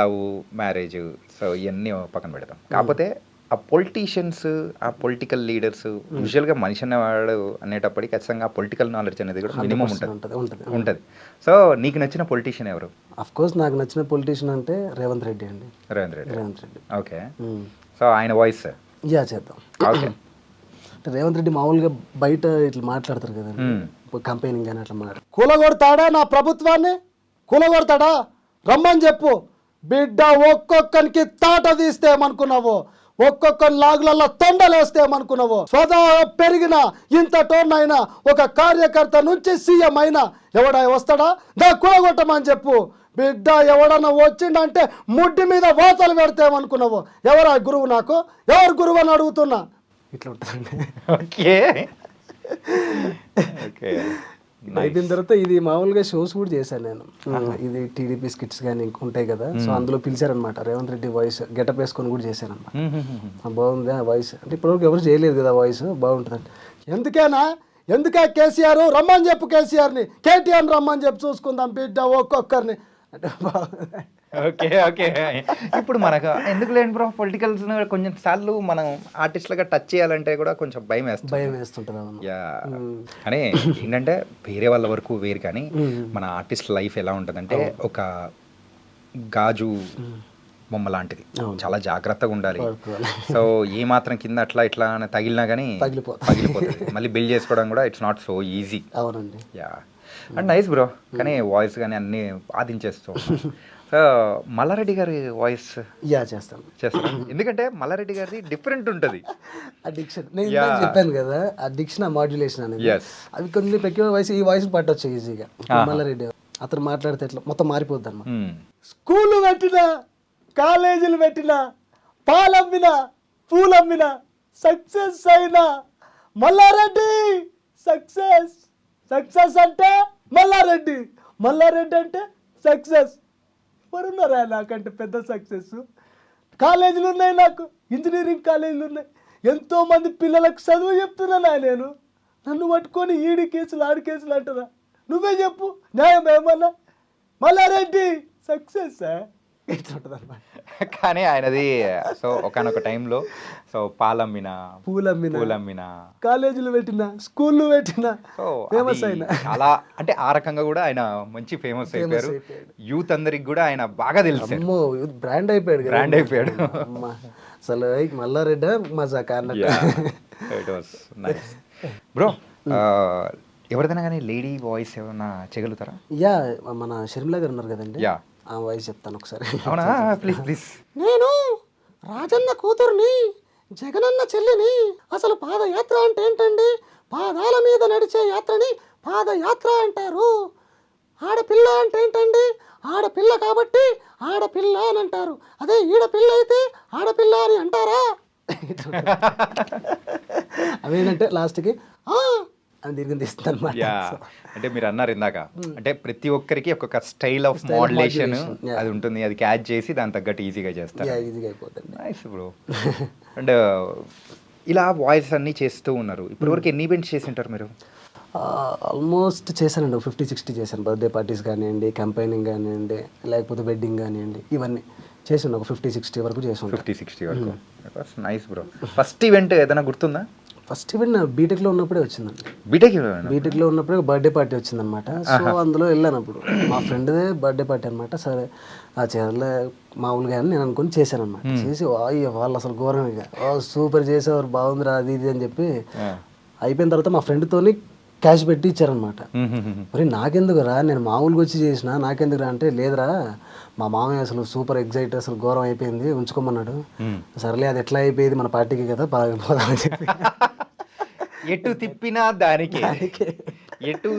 లవ్ మ్యారేజ్ సో ఇవన్నీ పక్కన పెడతాం. కాకపోతే ఆ పొలిటీషియన్స్, ఆ పొలిటికల్ లీడర్స్, యూజువల్గా మనిషి అనేవాడు అనేటప్పటికి ఖచ్చితంగా పొలిటికల్ నాలెడ్జ్ అనేది కూడా మినిమం ఉంటుంది. సో నీకు నచ్చిన పొలిటీషియన్ ఎవరు? అఫ్ కోర్స్ నాకు నచ్చిన పొలిటీషియన్ అంటే రేవంత్ రెడ్డి అండి. రేవంత్ రెడ్డి. ఓకే. సో ఆయన వాయిస్ యా చేద్దాం. ఓకే. రేవంత్ రెడ్డి మామూలుగా బయట ఇట్లా మాట్లాడతారు కదండి, కంపెనీంగ్ అని అట్లా మాట్లాడు. కూలగొడతాడా నా ప్రభుత్వాన్ని, కూలగొడతాడా రమ్మని చెప్పు బిడ్డ. ఒక్కొక్కరికి తాట తీస్తే ఏమనుకున్నావు, ఒక్కొక్క లాగులలో తొండలేస్తే ఏమనుకున్నావు. స్వతహా పెరిగిన ఇంత టోన్ అయినా ఒక కార్యకర్త నుంచి సీఎం అయినా ఎవడా వస్తాడా, దా కూలగొట్టమని చెప్పు బిడ్డ. ఎవడన్నా వచ్చిండంటే ముడ్డి మీద వాతలు పెడతామనుకున్నావు. ఎవరా గురువు, నాకు ఎవరు గురువు అని అడుగుతున్నా. ఇట్లా ఉంటుందండి. ఓకే. ఓకే. అయిపోయిన తర్వాత ఇది మామూలుగా షోస్ కూడా చేశాను నేను. ఇది టీడీపీ స్కిట్స్ కానీ ఉంటాయి కదా, సో అందులో పిలిచారనమాట. రేవంత్ రెడ్డి వాయిస్ గెటప్ వేసుకొని కూడా చేశాను అనమాట. బాగుంది ఆ వాయిస్, అంటే ఇప్పటివరకు ఎవరు చేయలేదు కదా వాయిస్, బాగుంటుందండి. ఎందుకే కేసీఆర్ రమ్మని చెప్పు, కేసీఆర్ని కేటీఆర్ని రమ్మని చెప్పి చూసుకుందాం బిడ్డ ఒక్కొక్కరిని అంటే బాగుంది. Okay okay. ఇప్పుడు మనకు ఎందుకు లేని బ్రో పొలిటికల్స్ కొంచెం సార్లు మనం ఆర్టిస్ట్లుగా టచ్ చేయాలంటే కూడా కొంచెం భయం వేస్తుంది. భయం వేస్తుంటుంది. అవును. యా. కానీ ఏంటంటే వేరే వాళ్ళ వరకు వేరు, కానీ మన ఆర్టిస్ట్ లైఫ్ ఎలా ఉంటుందంటే ఒక గాజు బొమ్మ లాంటిది. చాలా జాగ్రత్తగా ఉండాలి. సో ఏ మాత్రం కింద అట్లా ఇట్లా అని తగిలినా కానీ పగిలిపోతుంది. మళ్ళీ బిల్డ్ చేసుకోవడం కూడా ఇట్స్ నాట్ సో ఈజీ. అవునండి. యా. And nice bro. కానీ వాయిస్ కానీ అన్నీ బాధించేస్తూ సో మల్లారెడ్డి గారి వాయిస్ చేస్తాను. ఎందుకంటే మల్లారెడ్డి గారిది డిఫరెంట్ ఉంటుంది. అడిక్షన్ నేను ఇందాక చెప్పాను కదా, అడిక్షన్ మాడ్యులేషన్ అనేది. అవి కొన్ని పెక్యులర్ వాయిస్ ఈ వాయిస్ పట్టవచ్చు ఈజీగా. మల్లారెడ్డి అతను మాట్లాడితే ఎట్లా మొత్తం మారిపోద్ది అన్నమాట. స్కూళ్ళు పెట్టినా, కాలేజీలు పెట్టినా, పాలమ్మినా, పూలమ్మినా, సక్సెస్ అయినా మల్లారెడ్డి సక్సెస్. సక్సెస్ అంటే మల్లారెడ్డి, మల్లారెడ్డి అంటే సక్సెస్. ఎవరున్నారా నాకంటే పెద్ద సక్సెస్? కాలేజీలు ఉన్నాయి, నాకు ఇంజనీరింగ్ కాలేజీలు ఉన్నాయి, ఎంతోమంది పిల్లలకు చదువు చెప్తున్నానా నేను. నన్ను పట్టుకొని ఈడి కేసులు ఆడి కేసులు అంటారా? నువ్వే చెప్పు, న్యాయం ఏమన్నా? మల్లారెడ్డి సక్సెస్ కానీ ఆయనది సో ఒకనొక టైంలో సో పాలమ్మిన, పూలమ్మిన, కాలేజీలు పెట్టినా, స్కూళ్ళు పెట్టినా సో ఫేమస్ అయినా చాలా, అంటే ఆ రకంగా కూడా ఆయన మంచి ఫేమస్ అయిపోయారు. యూత్ అందరికి కూడా ఆయన బాగా తెలుసు. బ్రాండ్ అయిపోయాడు. బ్రాండ్ అయిపోయాడు అసలు మల్లారెడ్డి మజాకా బ్రో. ఎవరిదైనా కానీ లేడీ వాయిస్ ఏమన్నా చేయగలుగుతారా? మన షర్మిల గారు ఉన్నారు కదండి, ఆ వాయిస్ చెప్తాను ఒకసారి. అవునా? Please please. నేను రాజన్న కూతుర్ని, జగనన్న చెల్లిని. అసలు పాదయాత్ర అంటే ఏంటండి? పాదాల మీద నడిచే యాత్రని పాదయాత్ర అంటారు. ఆడపిల్ల అంటే ఏంటండి? ఆడపిల్ల కాబట్టి ఆడపిల్ల అని అంటారు. అదే ఈడపిల్ల అయితే ఆడపిల్ల అని అంటారా? అవేంటంటే లాస్ట్కి అని తిరిగి తీస్తుంది అనమాట. అంటే మీరు అన్నారు ఇందాక, అంటే ప్రతి ఒక్కరికి ఒక్కొక్క స్టైల్ ఆఫ్ మోడ్యులేషన్ అది ఉంటుంది, అది క్యాచ్ చేసి దాని తగ్గట్టు ఈజీగా చేస్తారు. ఈజీగా అయిపోతుంది. Nice bro. అండ్ ఇలా వాయిస్ అన్నీ చేస్తూ ఉన్నారు. ఇప్పటి వరకు ఎన్ని ఈవెంట్స్ చేసి ఉంటారు మీరు? ఆల్మోస్ట్ చేశానండి, 50-60 చేశాను. బర్త్డే పార్టీస్ కానివ్వండి, క్యాంపైనింగ్ కానివ్వండి, లేకపోతే వెడ్డింగ్ కానివ్వండి, ఇవన్నీ చేసి ఒక 50-60 వరకు చేసి 50-60 వరకు. Nice bro. ఫస్ట్ ఈవెంట్ ఏదైనా గుర్తుందా? ఫస్ట్ ఈవెంట్ బీటెక్లో ఉన్నప్పుడే వచ్చిందండి. బీటెక్లో ఉన్నప్పుడే బర్త్డే పార్టీ వచ్చిందనమాట. సో అందులో వెళ్ళాను. అప్పుడు మా ఫ్రెండ్దే బర్త్డే పార్టీ అనమాట. సరే ఆ చీరలే మామూలుగా అని నేను అనుకుని చేశాను అనమాట. చేసి వాళ్ళు అసలు ఘోరంగా సూపర్ చేసేవారు, బాగుందిరా అది ఇది అని చెప్పి అయిపోయిన తర్వాత మా ఫ్రెండ్తోని క్యాష్ పెట్టి ఇచ్చారనమాట. మరి నాకెందుకు రా, నేను మామూలుగా వచ్చి చేసిన, నాకెందుకు రా అంటే, లేదురా మా మామయ్య అసలు సూపర్ ఎగ్జైట్, అసలు ఘోరం అయిపోయింది, ఉంచుకోమన్నాడు. సరేలే అది ఎట్లా అయిపోయింది, మన పార్టీకి కదా, బాగా పోదామని చెప్పి ఎటు తిప్పినా దానికి, ఎటు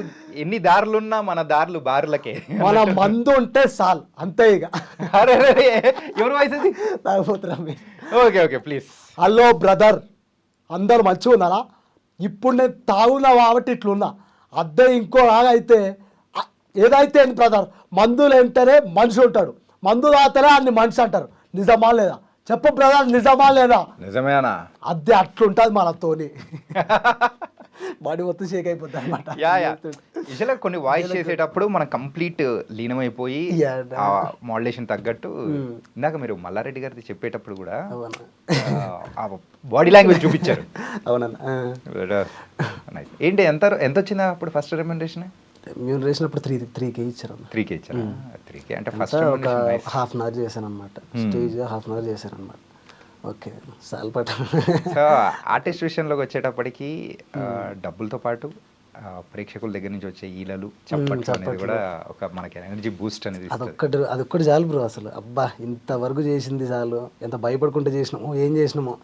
ఎన్ని దారులున్నా మన దారులు బారులకే. మన మందు ఉంటే చాలు అంతే. ఇక ఎవరు వాయిస్ అది? తాగిపోతున్నా. Okay okay please. Hello brother, అందరు మంచిగా ఉన్నారా? ఇప్పుడు నేను తాగున్నా కాబట్టి ఇట్లున్నా. అద్దె ఇంకో అయితే ఏదైతే బ్రదర్, మందులు ఏంటనే మనిషి ఉంటాడు, మందు తాగితేనే అన్ని మనిషి అంటారు. నిజమా లేదా చెప్పు బ్రదర్, నిజమా లేదా? నిజమేనా? అద్దె అట్లుంటుంది మనతోని. బాడీ మొత్తం షేక్ అయిపోతుంది అనమాట. యాక్చువల్గా కొన్ని వాయిస్ చేసేటప్పుడు మనం కంప్లీట్ లీనమైపోయి ఆ మోడ్యులేషన్ తగ్గట్టు. ఇందాక మీరు మల్లారెడ్డి గారిది చెప్పేటప్పుడు కూడా బాడీ లాంగ్వేజ్ చూపించారు. అవునన్నా. ఏంటి ఎంత వచ్చిందా అప్పుడు ఫస్ట్ రెమ్యునరేషన్? మేము వేసినప్పుడు 3K ఇచ్చారు. 3K ఇచ్చారు. 3K అంటే ఫస్ట్ ఒక హాఫ్ అన్ అవర్ చేశాను అనమాట. స్టేజ్ హాఫ్ అన్ అవర్ చేశాను అనమాట. ఓకే సాల్పట్. సో ఆర్టిస్ట్ విషయంలోకి వచ్చేటప్పటికి డబ్బులతో పాటు ప్రేక్షకుల దగ్గర నుంచి వచ్చే ఈలలు, చప్పట్లు అనేది కూడా ఒక మనకి ఎనర్జీ బూస్ట్ అనేది. అదొక్కటి చాలు బ్రో. అసలు అబ్బా ఇంతవరకు చేసింది చాలు, ఎంత భయపడుకుంటే చేసినామో, ఏం చేసినామో,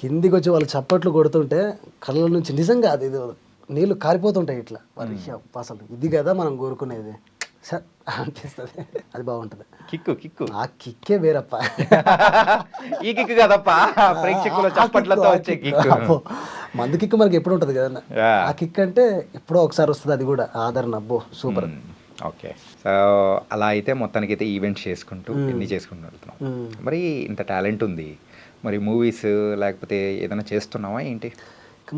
కిందికి వచ్చి వాళ్ళు చప్పట్లు కొడుతుంటే కళ్ళ నుంచి నిజంగా అది నీళ్ళు కారిపోతుంటాయి ఇట్లా. అసలు ఇది కదా మనం కోరుకునేది అనిపిస్తుంది. అది బాగుంటుంది. కిక్కు ఆ కిక్కే వేరప్ప. ఈ కిక్కు కదప్ప, ప్రేక్షకుల చప్పట్లతో వచ్చే కిక్కు. మందు కిక్కు మనకి ఎప్పుడు ఉంటుంది కదన్నా. ఆ కిక్ అంటే ఎప్పుడో ఒకసారి వస్తుంది, అది కూడా ఆదరణ. అబ్బో సూపర్. ఓకే. సో అలా అయితే మొత్తానికి అయితే ఈవెంట్స్ చేసుకుంటూ ఎన్ని చేసుకుంటూ వెళ్తున్నాం. మరి ఇంత టాలెంట్ ఉంది, మరి మూవీస్ లేకపోతే ఏదైనా చేస్తున్నావా ఏంటి?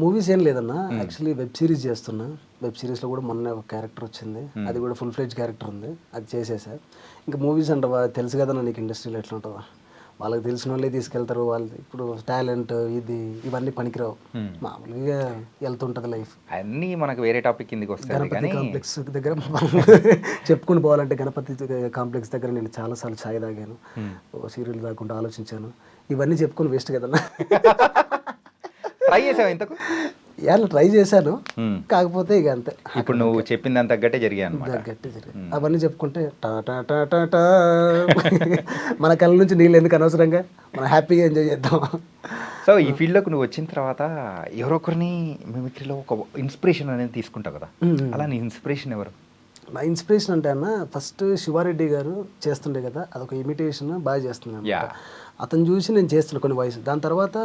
మూవీస్ ఏం లేదన్నా, యాక్చువల్లీ వెబ్ సిరీస్ చేస్తున్నా. వెబ్ సిరీస్లో కూడా మొన్న ఒక క్యారెక్టర్ వచ్చింది, అది కూడా ఫుల్ ఫ్లెడ్జ్ క్యారెక్టర్ ఉంది, అది చేసేసా. ఇంకా మూవీస్ అంటావా, తెలుసు కదా నీకు ఇండస్ట్రీలో ఎట్లా ఉంటుందా, వాళ్ళకి తెలిసిన వాళ్ళే తీసుకెళ్తారు. వాళ్ళు ఇప్పుడు టాలెంట్ ఇవన్నీ పనికిరావు, మామూలుగా వెళ్తుంటుంది లైఫ్. అన్నీ మనకు వేరే టాపిక్ కిందకి వస్తాయి గణపతి కానీ కాంప్లెక్స్ దగ్గర చెప్పుకుని పోవాలంటే, గణపతి కాంప్లెక్స్ దగ్గర నేను చాలాసార్లు ఛాయ్ తాగాను, సీరియల్ తాకుండా ఆలోచించాను. ఇవన్నీ చెప్పుకుని వేస్ట్ కదన్నా. ట్రై చేసావా ఇంతకు? యాళ్ళు ట్రై చేశాను, కాకపోతే ఇక అంతే. ఇప్పుడు నువ్వు చెప్పిన దాని తగ్గట్టే జరిగాయి అనమాట. గట్టి జరిగింది. అవన్నీ చెప్పుకుంటే టా టా టా టా టా మన కళ్ళ నుంచి నీళ్ళు ఎందుకు అనవసరంగా, మనం హ్యాపీగా ఎంజాయ్ చేద్దాం. సో ఈ ఫీల్డ్లోకి నువ్వు వచ్చిన తర్వాత ఎవరొకరిని మిమిక్రీలో ఒక ఇన్స్పిరేషన్ అనేది తీసుకుంటావు కదా, అలా నీ ఇన్స్పిరేషన్ ఎవరు? నా ఇన్స్పిరేషన్ అంటే అన్న, ఫస్ట్ శివారెడ్డి గారు చేస్తుండే కదా, అదొక ఇమిటేషన్ బాగా చేస్తున్నాను. అతను చూసి నేను చేస్తున్నా కొన్ని వాయిస్. దాని తర్వాత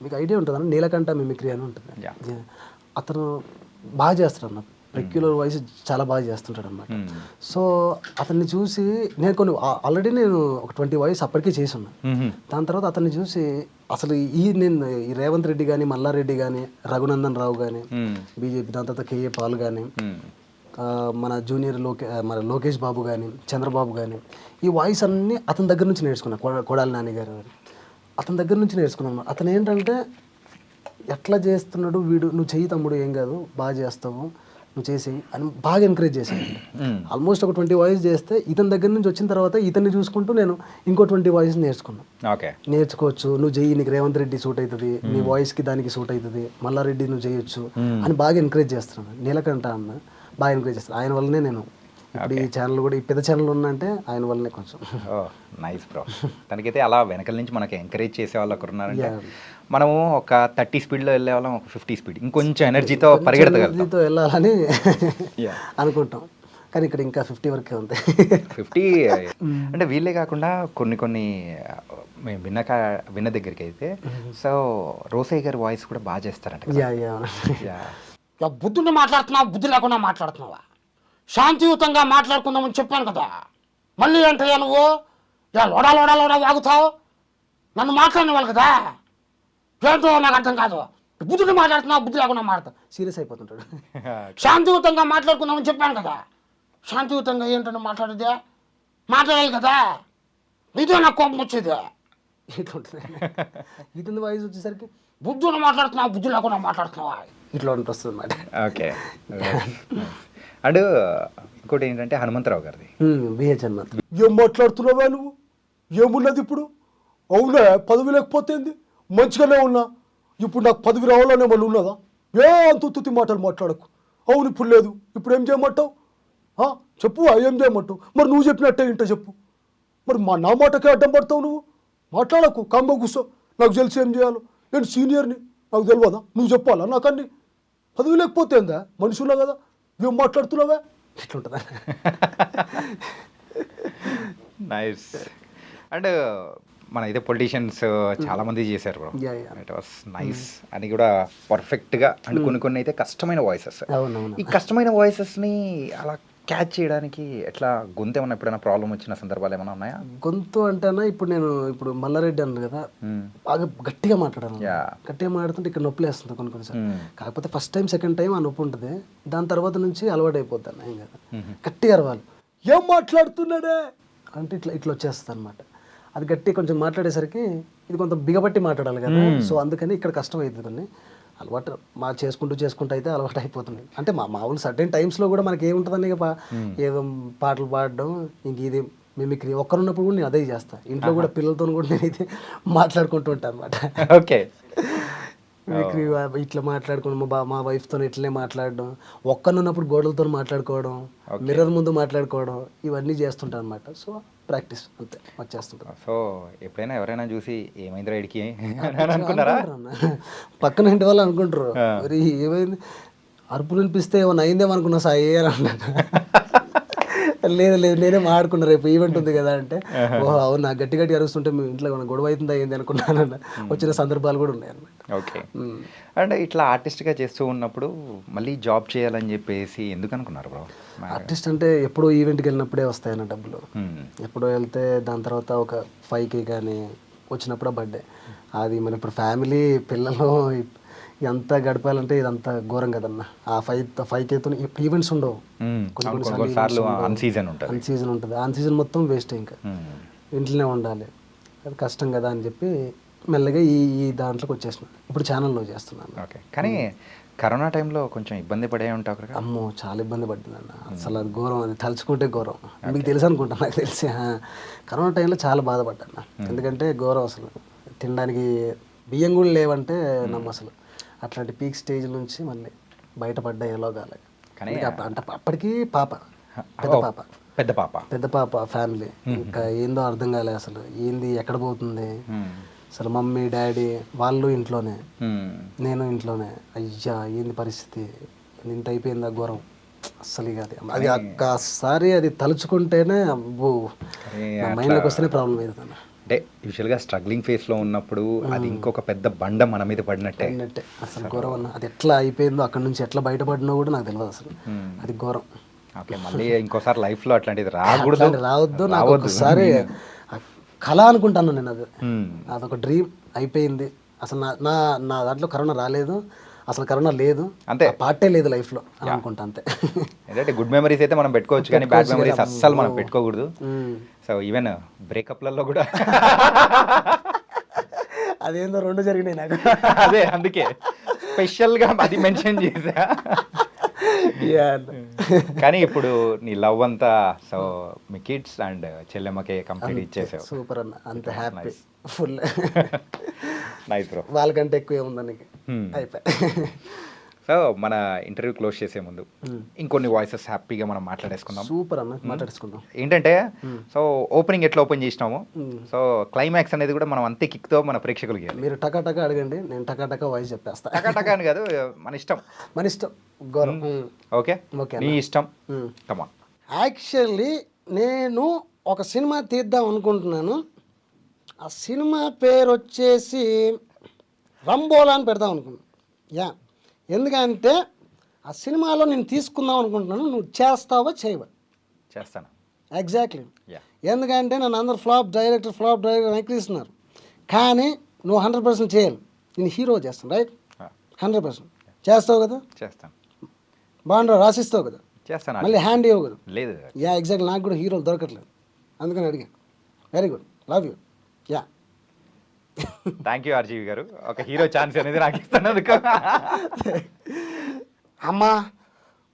మీకు ఐడియా ఉంటుంది అన్న, నీలకంఠ మిమిక్రీ అని ఉంటుంది. అతను బాగా చేస్తాడు అన్న, రెగ్యులర్ వాయిస్ చాలా బాగా చేస్తుంటాడు అనమాట. సో అతన్ని చూసి నేను కొన్ని ఆల్రెడీ నేను ఒక 20 వాయిస్ అప్పటికే చేసి ఉన్నాను. దాని తర్వాత అతన్ని చూసి అసలు నేను ఈ రేవంత్ రెడ్డి కానీ, మల్లారెడ్డి కానీ, రఘునందన్ రావు కానీ, బీజేపీ, దాని తర్వాత కేఏ పాల్ కానీ, మన జూనియర్ మన లోకేష్ బాబు కానీ, చంద్రబాబు కానీ, ఈ వాయిస్ అన్నీ అతని దగ్గర నుంచి నేర్చుకున్నాను. కొడాలి నాని గారు అతని దగ్గర నుంచి నేర్చుకున్నాను. అతను ఏంటంటే ఎట్లా చేస్తున్నాడు వీడు, నువ్వు చెయ్యి తమ్ముడు ఏం కాదు, బాగా చేస్తావు, నువ్వు చేసేయి అని బాగా ఎంకరేజ్ చేశాను. ఆల్మోస్ట్ ఒక 20 వాయిస్ చేస్తే ఇతని దగ్గర నుంచి వచ్చిన తర్వాత ఇతన్ని చూసుకుంటూ నేను ఇంకో 20 వాయిస్ నేర్చుకున్నాను. నేర్చుకోవచ్చు, నువ్వు చెయ్యి, నీకు రేవంత్ రెడ్డి సూట్ అవుతుంది, నీ వాయిస్కి దానికి సూట్ అవుతుంది, మల్లారెడ్డి నువ్వు చేయొచ్చు అని బాగా ఎంకరేజ్ చేస్తున్నాను. నీలకంఠ అన్న బాగా ఎంకరేజ్ చేస్తాను. ఆయన వల్లనే నేను ఇప్పుడు ఈ ఛానల్ కూడా, ఈ పెద్ద ఛానల్ ఉన్నా అంటే ఆయన వల్లనే కొంచెం. Nice bro. తనకైతే అలా వెనకల నుంచి మనకి ఎంకరేజ్ చేసే వాళ్ళు ఒకరు ఉన్నారంటే, మనము ఒక 30 స్పీడ్లో వెళ్ళే వాళ్ళం, ఒక 50 స్పీడ్ ఇంకొంచెం ఎనర్జీతో పరిగెడతగలుగుతాం, వెళ్ళాలని అనుకుంటాం. కానీ ఇక్కడ ఇంకా 50 వరకే ఉంది. 50 అంటే వీళ్ళే కాకుండా కొన్ని మేము విన్న దగ్గరికి అయితే, సో రోసయ్య గారి వాయిస్ కూడా బాగా చేస్తారంట. బుద్ధుని మాట్లాడుతున్నావా, బుద్ధి లేకుండా మాట్లాడుతున్నావా? శాంతియుతంగా మాట్లాడుకుందామని చెప్పాను కదా, మళ్ళీ ఏంటయ్యా నువ్వు లోడా లోడా లోడా వాగుతావు? నన్ను మాట్లాడిన వాళ్ళు కదా, ఏంటో నాకు అర్థం కాదు. బుద్ధుని మాట్లాడుతున్నావు, బుద్ధి లేకుండా మాట్లాడతావు, సీరియస్ అయిపోతుంటాడు. శాంతియుతంగా మాట్లాడుకుందామని చెప్పాను కదా, శాంతియుతంగా ఏంటని మాట్లాడేది, మాట్లాడాలి కదా, ఇదే నాకు కోపం వచ్చేది. ఇట్లా ఉంటుంది. ఇతని వాయిస్ వచ్చేసరికి బుద్ధుని మాట్లాడుతున్నావు, బుద్ధి లేకుండా మాట్లాడుతున్నావా, ఇట్లా ఉంటుంది అన్నమాట. ఓకే. అండ్ ఇంకోటి ఏంటంటే హనుమంతరావు గారిది బిహెచ్ హనుమంత్. ఏం మాట్లాడుతున్నావా నువ్వు, ఏమున్నది ఇప్పుడు? అవునా, పదవి లేకపోతే మంచిగానే ఉన్నా, ఇప్పుడు నాకు పదవి రావాలనే వాళ్ళు ఉన్నదా? అంత తుత్తి మాటలు మాట్లాడకు. అవును ఇప్పుడు లేదు, ఇప్పుడు ఏం చేయమంటావు? చెప్పు, ఏం చేయమంటావు? మరి నువ్వు చెప్పినట్టే ఇంట చెప్పు. మరి నా మాటకే అడ్డం పడతావు నువ్వు. మాట్లాడకు, కాంబో కూర్చో. నాకు తెలిసి ఏం చేయాలో, నేను సీనియర్ని, నాకు తెలియదా? నువ్వు చెప్పాలా నాకన్నీ? పదవి లేకపోతే ఏందా, మనుషులా కదా, ఏం మాట్లాడుతున్నావా? ఇట్లుంటుందా? నైస్. అండ్ మన అయితే పొలిటీషియన్స్ చాలా మంది చేశారు బ్రో, ఇట్ వాస్ నైస్ అని కూడా పర్ఫెక్ట్గా. అండ్ కొన్ని అయితే కష్టమైన వాయిసెస్, ఈ కష్టమైన వాయిసెస్ని అలా క్యాచ్ చేయడానికి ఎట్లా, గొంతు ఏమన్నా ఎప్పుడైనా ప్రాబ్లం వచ్చిన సందర్భాలు ఏమైనా ఉన్నాయా? గొంతు అంటేనా, ఇప్పుడు మల్లారెడ్డి అన్నారు కదా, బాగా గట్టిగా మాట్లాడాను. గట్టిగా మాట్లాడుతుంటే ఇక్కడ నొప్పి వేస్తుంది కొన్నిసార్లు. కాకపోతే ఫస్ట్ టైం సెకండ్ టైం ఆ నొప్పి ఉంటుంది, దాని తర్వాత నుంచి అలవాటు అయిపోతాను. ఏం కదా, గట్టిగా అరవాలి. ఏం మాట్లాడుతున్నాడే అంటే ఇట్లా వచ్చేస్తుంది అనమాట. అది గట్టి కొంచెం మాట్లాడేసరికి ఇది కొంచెం బిగబట్టి మాట్లాడాలి కదా, సో అందుకని ఇక్కడ కష్టం అవుతుంది. కొన్ని అలవాటు చేసుకుంటూ అయితే అలవాటు అయిపోతుంది. అంటే మామూలు సర్టెన్ టైమ్స్లో కూడా మనకి ఏముంటుందని ఏదో పాటలు పాడడం, ఇంక ఇది మిమిక్రీ. ఒక్కరున్నప్పుడు కూడా నేను అదే చేస్తాను. ఇంట్లో కూడా పిల్లలతో కూడా నేనైతే మాట్లాడుకుంటూ ఉంటాను అనమాట. ఓకే. మిమిక్రీ ఇట్లా మాట్లాడుకోవడం, మా వైఫ్తో ఇట్లనే మాట్లాడడం, ఒక్కనున్నప్పుడు గోడలతో మాట్లాడుకోవడం, మిర్రర్ ముందు మాట్లాడుకోవడం, ఇవన్నీ చేస్తుంటాను అనమాట. సో ప్రాక్టీస్ అంతే వచ్చేస్తుంటాను. సో ఎప్పుడైనా ఎవరైనా చూసి ఏమైందిరా ఇడికి అనుకున్నారా? పక్కన ఇంటి వాళ్ళు అనుకుంటారు, మరి ఏమైంది, అరుపులు వినిపిస్తే ఏమైనా అయిందేమో అనుకున్నా సాయి అని అన్నాడు. లేదు నేనే మాట్లాడుకున్నా, రేపు ఈవెంట్ ఉంది కదా అంటే, ఓహో అవును, నాకు గట్టి అరుస్తుంటే మీ ఇంట్లో గొడవ అవుతుందా అయింది అనుకున్నాను. వచ్చిన సందర్భాలు కూడా ఉన్నాయి అన్నమాట. ఓకే. అండ్ ఇట్లా ఆర్టిస్ట్గా చేస్తూ ఉన్నప్పుడు మళ్ళీ జాబ్ చేయాలని చెప్పేసి ఎందుకు అనుకున్నారు బ్రో? ఆర్టిస్ట్ అంటే ఎప్పుడో ఈవెంట్కి వెళ్ళినప్పుడే వస్తాయన్న డబ్బులు. ఎప్పుడో వెళ్తే దాని తర్వాత ఒక 5K కానీ వచ్చినప్పుడు బర్త్డే, అది మన ఇప్పుడు ఫ్యామిలీ పిల్లలు ఎంత గడపాలంటే ఇదంతా ఘోరం కదన్న. ఆ 5Kతో ఈవెంట్స్ ఉండవు, కొన్నిసార్లు అన్ సీజన్ ఉంటుంది. అన్ సీజన్ ఉంటుంది. అన్ సీజన్ మొత్తం వేస్ట్, ఇంకా ఇంట్లోనే ఉండాలి, అది కష్టం కదా అని చెప్పి మెల్లగా ఈ దాంట్లోకి వచ్చేసిన. ఇప్పుడు ఛానల్లో చేస్తున్నాను. ఓకే, కానీ కరోనా టైంలో కొంచెం ఇబ్బంది పడే ఉంటావు కదా? అమ్మో చాలా ఇబ్బంది పడుతుందన్న, అసలు అది ఘోరం, అది తలుచుకుంటే ఘోరం. మీకు తెలుసు అనుకుంటా, నాకు తెలిసి. కరోనా టైంలో చాలా బాధపడ్డాను, ఎందుకంటే ఘోరం. అసలు తినడానికి బియ్యం కూడా లేవంటే అసలు అట్లాంటి పీక్ స్టేజ్ నుంచి మళ్ళీ బయటపడ్డా ఎలాగాలి. కానీ అంటే అప్పటికి పెద్ద పాప ఫ్యామిలీ, ఇంకా ఏందో అర్థం కాలే అసలు, ఏంది ఎక్కడ పోతుంది అసలు. మమ్మీ డాడీ వాళ్ళు ఇంట్లోనే, నేను ఇంట్లోనే. అయ్యా ఏంది పరిస్థితి, ఇంత అయిపోయిందా ఘోరం అస్సలు. ఇక అది ఒక్కసారి అది తలుచుకుంటేనే అబ్బో, నా మైండ్లోకి వస్తేనే ప్రాబ్లం అవుతుంది. అంటే యూజువల్గా స్ట్రగ్లింగ్ ఫేస్లో ఉన్నప్పుడు అది ఇంకొక పెద్ద బండ మన మీద పడినట్టే అసలు ఘోరం అన్న. అది ఎట్లా అయిపోయిందో, అక్కడ నుంచి ఎట్లా బయటపడినా కూడా నాకు తెలియదు అసలు, అది ఘోరం. ఓకే, మళ్ళీ ఇంకోసారి లైఫ్లో అట్లాంటిది రావద్దు. నాకు ఒకసారి కళ అనుకుంటాను నేను, అదొక డ్రీమ్ అయిపోయింది. అసలు నా దాంట్లో కరోనా రాలేదు, అసలు కరోనా లేదు, అంతే, పార్టే లేదు లైఫ్లో అని అనుకుంటా, అంతే. ఏంటంటే గుడ్ మెమరీస్ అయితే మనం పెట్టుకోవచ్చు, కానీ బ్యాడ్ మెమరీస్ అస్సలు మనం పెట్టుకోకూడదు. సో ఈవెన్ బ్రేకప్లలో కూడా అదేందో 2 జరిగినాయి నాకు. అదే అందుకే స్పెషల్గా అది మెన్షన్ చేసా. కానీ ఇప్పుడు నీ లవ్ అంతా సో మీ కిడ్స్ అండ్ చెల్లెమ్మకే కంప్లీట్ ఇచ్చేసావు. సూపర్ అన్న, అంత హ్యాపీ, ఫుల్ నైస్ బ్రో. వాళ్ళకంటే ఎక్కువ ఏముందని అయిపోయి. సో మన ఇంటర్వ్యూ క్లోజ్ చేసే ముందు ఇంకొన్ని వాయిసెస్ హ్యాపీగా మనం మాట్లాడేసుకుందాం. సూపర్ అన్న, మాట్లాడేసుకుందాం. ఏంటంటే సో ఓపెనింగ్ ఎట్లా ఓపెన్ చేసినాము, సో క్లైమాక్స్ అనేది కూడా మనం అంతే కిక్తో మన ప్రేక్షకులకి. మీరు టకా అడగండి, నేను టకా వాయిస్ చెప్పేస్తా. టకా అని కాదు, మన ఇష్టం. గౌరవం. ఓకే, నీ ఇష్టం. కమాన్. యాక్చువల్లీ నేను ఒక సినిమా తీద్దాం అనుకుంటున్నాను. ఆ సినిమా పేరు వచ్చేసి రంబోలా అని పెడదాం అనుకున్నాను. యా, ఎందుకంటే ఆ సినిమాలో నేను తీసుకుందాం అనుకుంటున్నాను, నువ్వు చేస్తావా చేయవా? చేస్తాను. ఎగ్జాక్ట్లీ. ఎందుకంటే నన్ను అందరు ఫ్లాప్ డైరెక్టర్ అంగీకరిస్తున్నారు, కానీ నువ్వు 100% చేయాలి. నేను హీరో చేస్తాను, రైట్? 100% చేస్తావు కదా? చేస్తాను. బాగుండవు, రాసిస్తావు కదా? చేస్తాను. మళ్ళీ హ్యాండ్ ఇవ్వవు కదా? లేదు. Yeah, exactly. నాకు కూడా హీరోలు దొరకట్లేదు, అందుకని అడిగాను. Very good, love you. Yeah, thank you RGV గారు, ఒక హీరో ఛాన్స్ అనేది నాకు ఇస్తున్నందుకు. అమ్మా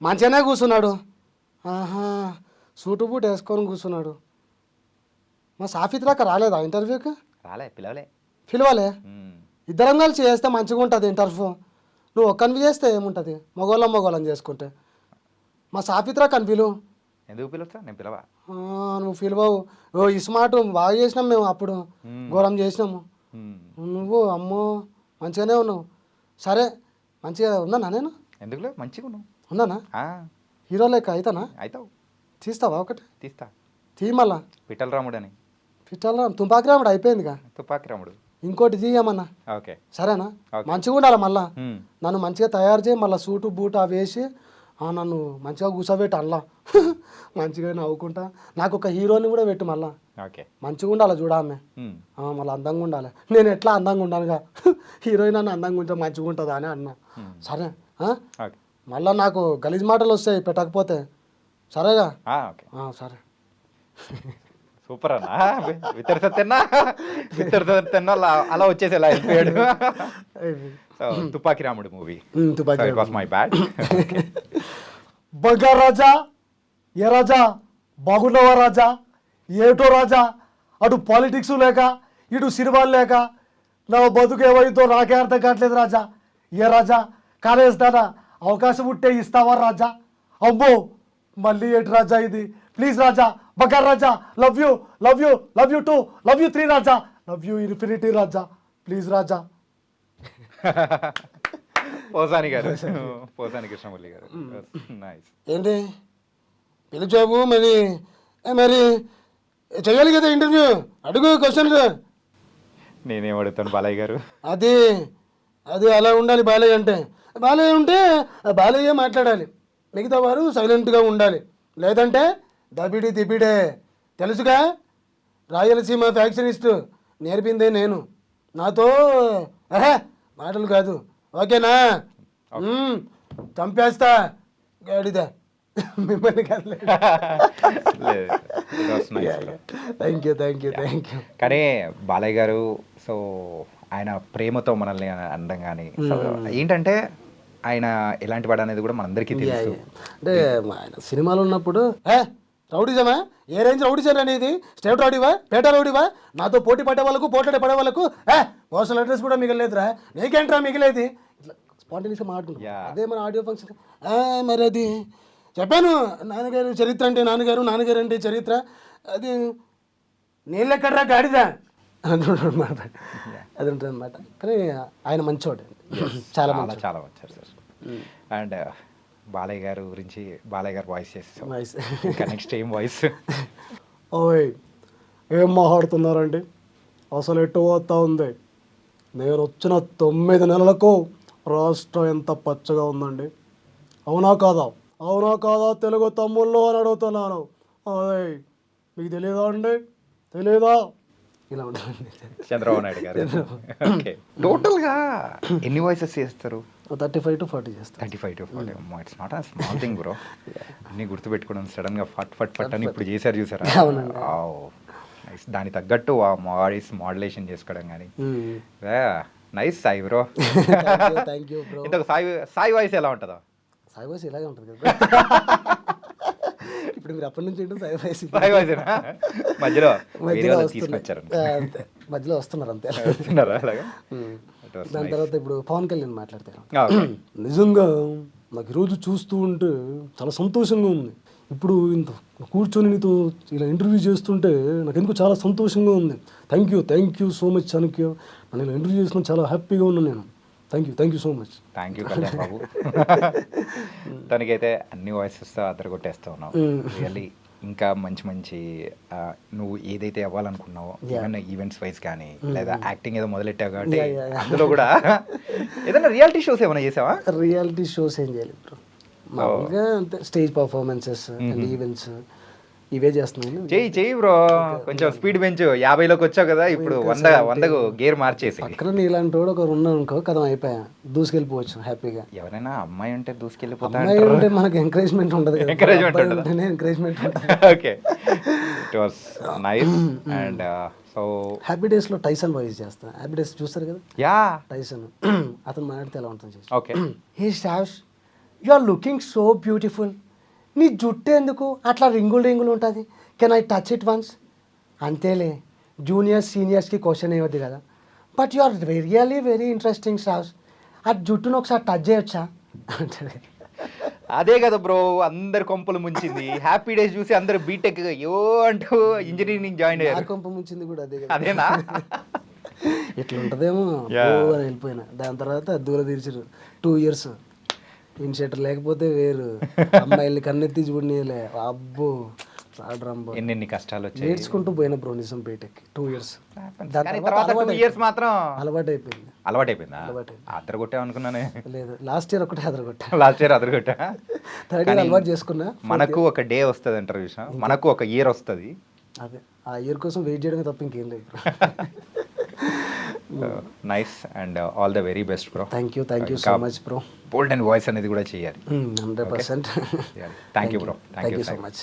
మంచిగానే కూర్చున్నాడు, ఆహా సూటు బూట్ వేసుకొని కూర్చున్నాడు. మా సాఫిత్రాక రాలేదా ఇంటర్వ్యూకి? పిలవాలే, ఇద్దరం కలిసి చేస్తే మంచిగా ఉంటుంది ఇంటర్వ్యూ. నువ్వు ఒక్కనివి చేస్తే ఏముంటుంది, మగోళ్ళని చేసుకుంటే. మా సాఫిత్రాక అని పిలువు. ఎందుకు పిలుస్తా, నేను పిలవా. నువ్వు పిలవవు. ఈ స్మార్ట్ బాగా చేసినాం మేము, అప్పుడు ఘోరం చేసినాము. నువ్వు అమ్మో మంచిగానే ఉన్నావు. సరే మంచిగా ఉన్నానా నేను? ఎందుకులే, మంచిగా ఉన్నానా? హీరో లెక్క అవుతానా? అవుతావు. తీస్తావా ఒకటి? తీస్తా. తీ మళ్ళా. పిట్టల రాముడు అని. తుపాకి రాముడు అయిపోయిందిగా. తుపాకి రాముడు ఇంకోటి తీయమన్నా. ఓకే, సరేనా? మంచిగా ఉండాలి మళ్ళా, నన్ను మంచిగా తయారు చేయి. మళ్ళీ సూటు బూట్ అవి వేసి నన్ను మంచిగా కూర్చోబెట్టి అల్లా మంచిగా నవ్వుకుంటా. నాకు ఒక హీరోని కూడా పెట్టు మళ్ళా. ఓకే, మంచిగా ఉండాలి చూడామె, మళ్ళీ అందంగా ఉండాలి. నేను ఎట్లా అందంగా ఉండాలిగా, హీరోయిన్ అన్న అందంగా ఉంటే మంచిగా ఉంటుందా అని అన్నా. సరే, మళ్ళీ నాకు గలీజ్ మాటలు వస్తాయి పెట్టకపోతే. సరేగా? సరే. సూపర్ అన్నా. వితర్ సత్యన్నా అలా వచ్చేసేలా అయిపోయాడు. తుపాకి రాముడు movie. It was my bad. బంగారు రాజా, ఏ రాజా బాగున్నావా రాజా? ఏటో రాజా, అటు పాలిటిక్స్ లేక ఇటు సినిమాలు లేక నా బతుకు ఏమైందో నాకే అర్థం కావట్లేదు రాజా. ఏ రాజా కాలేస్తానా, అవకాశం ఉంటే ఇస్తావా రాజా? అమ్మో మళ్ళీ ఏంటి రాజా ఇది? ప్లీజ్ రాజా, బంగారు రాజా, లవ్ యూ 2, లవ్ యూ 3 రాజా, లవ్ యూ ఇన్ఫినిటీ రాజా, ప్లీజ్ రాజా. పోసాని కృష్ణమూర్తి గారు. నైస్. ఏంటి పిలిచావు? మరి చెయ్యాలి కదా ఇంటర్వ్యూ, అడుగు క్వశ్చన్లు. నేనేం అడుగుతాను బాలయ్య గారు? అది అలా ఉండాలి. బాలయ్య అంటే బాలయ్య ఉంటే బాలయ్య మాట్లాడాలి, మిగతా వారు సైలెంట్గా ఉండాలి. లేదంటే దిబిడే. తెలుసుగా, రాయలసీమ ఫ్యాక్షనిస్ట్ నేర్పిందే నేను. నాతో మాటలు కాదు, ఓకేనా చంపేస్తా గాడిద మిమ్మల్ని thank you thank you thank you. కానీ బాలయ్య గారు సో ఆయన ప్రేమతో మనల్ని అనడం కానీ సో ఏంటంటే ఆయన ఎలాంటి వాడు అనేది కూడా మనందరికీ తెలుసు. అంటే ఆయన సినిమాలో ఉన్నప్పుడు రౌడీజమా ఏ రేంజ్ రౌడీజం అనేది స్టేట్ రౌడీవా పేట రౌడీవా నాతో పోటీ పడే వాళ్ళకు పోట్లాడే పడే వాళ్ళకు పర్సనల్ అడ్రస్ కూడా మిగలేదురా నీకేంట్రా మిగిలేది ఇట్లా స్పాంటేనియస్గా మాట్లాడుకుంటాం. అదే మన ఆడియో ఫంక్షన్ మరి అది చెప్పాను నాన్నగారు చరిత్ర అంటే నాన్నగారు అంటే చరిత్ర అది నీళ్ళెక్కడ్రా గాడిదా అంటున్నమాట. అది ఉంటుంది అనమాట. కానీ ఆయన మంచివాడు, చాలా చాలా చాలా వచ్చారు సార్. అండ్ బాలయ్య గారు గురించి బాలయ్య గారు వాయిస్ చేస్తాం. ఇంకా నెక్స్ట్ ఏం వాయిస్? ఓయ్ ఏం మాట్లాడుతున్నారండి, అసలు ఎటు పోతా ఉంది? నేను వచ్చిన 9 నెలలకు రాష్ట్రం ఎంత పచ్చగా ఉందండి. అవునా కాదా తెలుగు తమ్ముళ్ళు అని అడుగుతున్నాను. ఓయ్ మీకు తెలియదా అండి? తెలీదా? ఇలా ఉంటుంది. చంద్రబాబు నాయుడు గారు. ఓకే, టోటల్గా ఎన్ని వాయిసెస్ చేస్తారు? 35 to 40 చేస్తాను. 35 to 40. It's not a small thing bro. అన్నీ గుర్తుపెట్టుకోవడం సడన్గా ఫట్ అని ఇప్పుడు చేశారు చూసారా? నైస్. దానికి తగ్గట్టు వాయిస్ మాడ్యులేషన్ చేసుకోవడం కానీ nice. Sai bro, thank you bro. ఇంత సాయి వాయిస్ ఎలా ఉంటుందో? సాయి వాయిస్ ఇలాగే ఉంటుంది కదా. ఇప్పుడు మీరు అప్పటి నుంచి సాయి వాయిస్ మధ్యలో తీసుకొచ్చారు, మధ్యలో వస్తున్నారు అంతే. అలాగా. దాని తర్వాత ఇప్పుడు పవన్ కళ్యాణ్ మాట్లాడతారు. నిజంగా నాకు ఈరోజు చూస్తూ ఉంటే చాలా సంతోషంగా ఉంది. ఇప్పుడు ఇంత కూర్చొని నీతో ఇలా ఇంటర్వ్యూ చేస్తుంటే నాకు ఎందుకు చాలా సంతోషంగా ఉంది. Thank you so much Chanakya. నన్ను ఇలా ఇంటర్వ్యూ చేసిన చాలా హ్యాపీగా ఉన్నాను నేను. Thank you so much. Thank you Kalyan Babu. తనకైతే అన్ని వాయిసెస్తో అద్దరు కొట్టేస్తూ ఉన్నావు. రియల్లీ ఇంకా మంచి నువ్వు ఏదైతే అవ్వాలనుకున్నావో ఈవెంట్స్ వైజ్ కానీ లేదా యాక్టింగ్ ఏదో మొదలెట్టావు కాబట్టి అందులో కూడా ఏదైనా రియాలిటీ షోస్ ఏమైనా చేసావా? రియాలిటీ షోస్ ఏం చేయాలి బ్రో, మామూలుగా అంతే స్టేజ్ పర్ఫార్మెన్సెస్ అండ్ ఈవెంట్స్ ఇవే చేస్తున్నాను. చెయ్యి బ్రో, కొంచెం స్పీడ్ పెంచు. 50లోకి వచ్చావు కదా, ఇప్పుడు 100కు గేర్ మార్చేసి. అక్కడ ఇలాంటి వాడు ఒకరు ఉన్నాడు అనుకో, కథం అయిపోయా, దూసుకెళ్ళిపోవచ్చు హ్యాపీగా. ఎవరైనా అమ్మాయి ఉంటే దూసుకెళ్ళిపోతా. అమ్మాయి ఉంటే మనకు ఎంకరేజ్మెంట్ ఉండదు. Encouragement okay, it was nice. And so happy days లో టైసన్ వాయిస్ చేస్తా. హ్యాపీ డేస్ చూస్తారు కదా, యా టైసన్ అతను మాట్లాడితే ఎలా ఉంటుంది. Okay, hey Stash, you are looking so beautiful. నీ జుట్టు ఎందుకు అట్లా రింగులు ఉంటుంది? Can I touch it once? అంతేలే, జూనియర్స్ సీనియర్స్కి క్వశ్చన్ అయ్యొద్దు కదా. But you are really very interesting Stash. ఆ జుట్టును ఒకసారి టచ్ చేయొచ్చా అంటాడు. అదే కదా బ్రో అందరు కొంపలు ముంచింది. హ్యాపీ డేస్ చూసి అందరు బీటెక్ అంటూ ఇంజనీరింగ్ జాయిన్ అయ్యారు. కొంప ముంచింది కూడా అదే. అదేనా? ఇట్లా ఉంటుందేమో అని వెళ్ళిపోయినా. దాని తర్వాత దూరం తీర్చారు 2 years. ఇన్షియేటర్ లేకపోతే వేరు, అమ్మాయిల్ని కన్నెత్తి చూడనీయలే. అబ్బో రాడ్రంబో ఎన్ని కష్టాలు వచ్చాయి. నేర్చుకుంటూ పోయిన బ్రో నిజం బీటెక్ 2 years. తర్వాత 2 years మాత్రం అలవాటు అయిపోయింది. అలవాటైపోయిందా? అద్దరు కొట్టా అనుకున్నానే. లేదు, లాస్ట్ ఇయర్ ఒకటే అదరగొట్టా. లాస్ట్ ఇయర్ అదరగొట్టా. థర్డ్ ఇయర్ అలవాటు చేసుకున్నా. మనకు ఒక డే వస్తుంది అంటారు చూసా, మనకు ఒక ఇయర్ వస్తుంది. అదే ఆ ఇయర్ కోసం వెయిట్ చేయడమే తప్ప ఇంకేం లేదు. Nice and all the very best bro. Thank you so much bro. Bold and voice అనేది కూడా చేయాలి. 100%. Thank you bro. Thank you so much.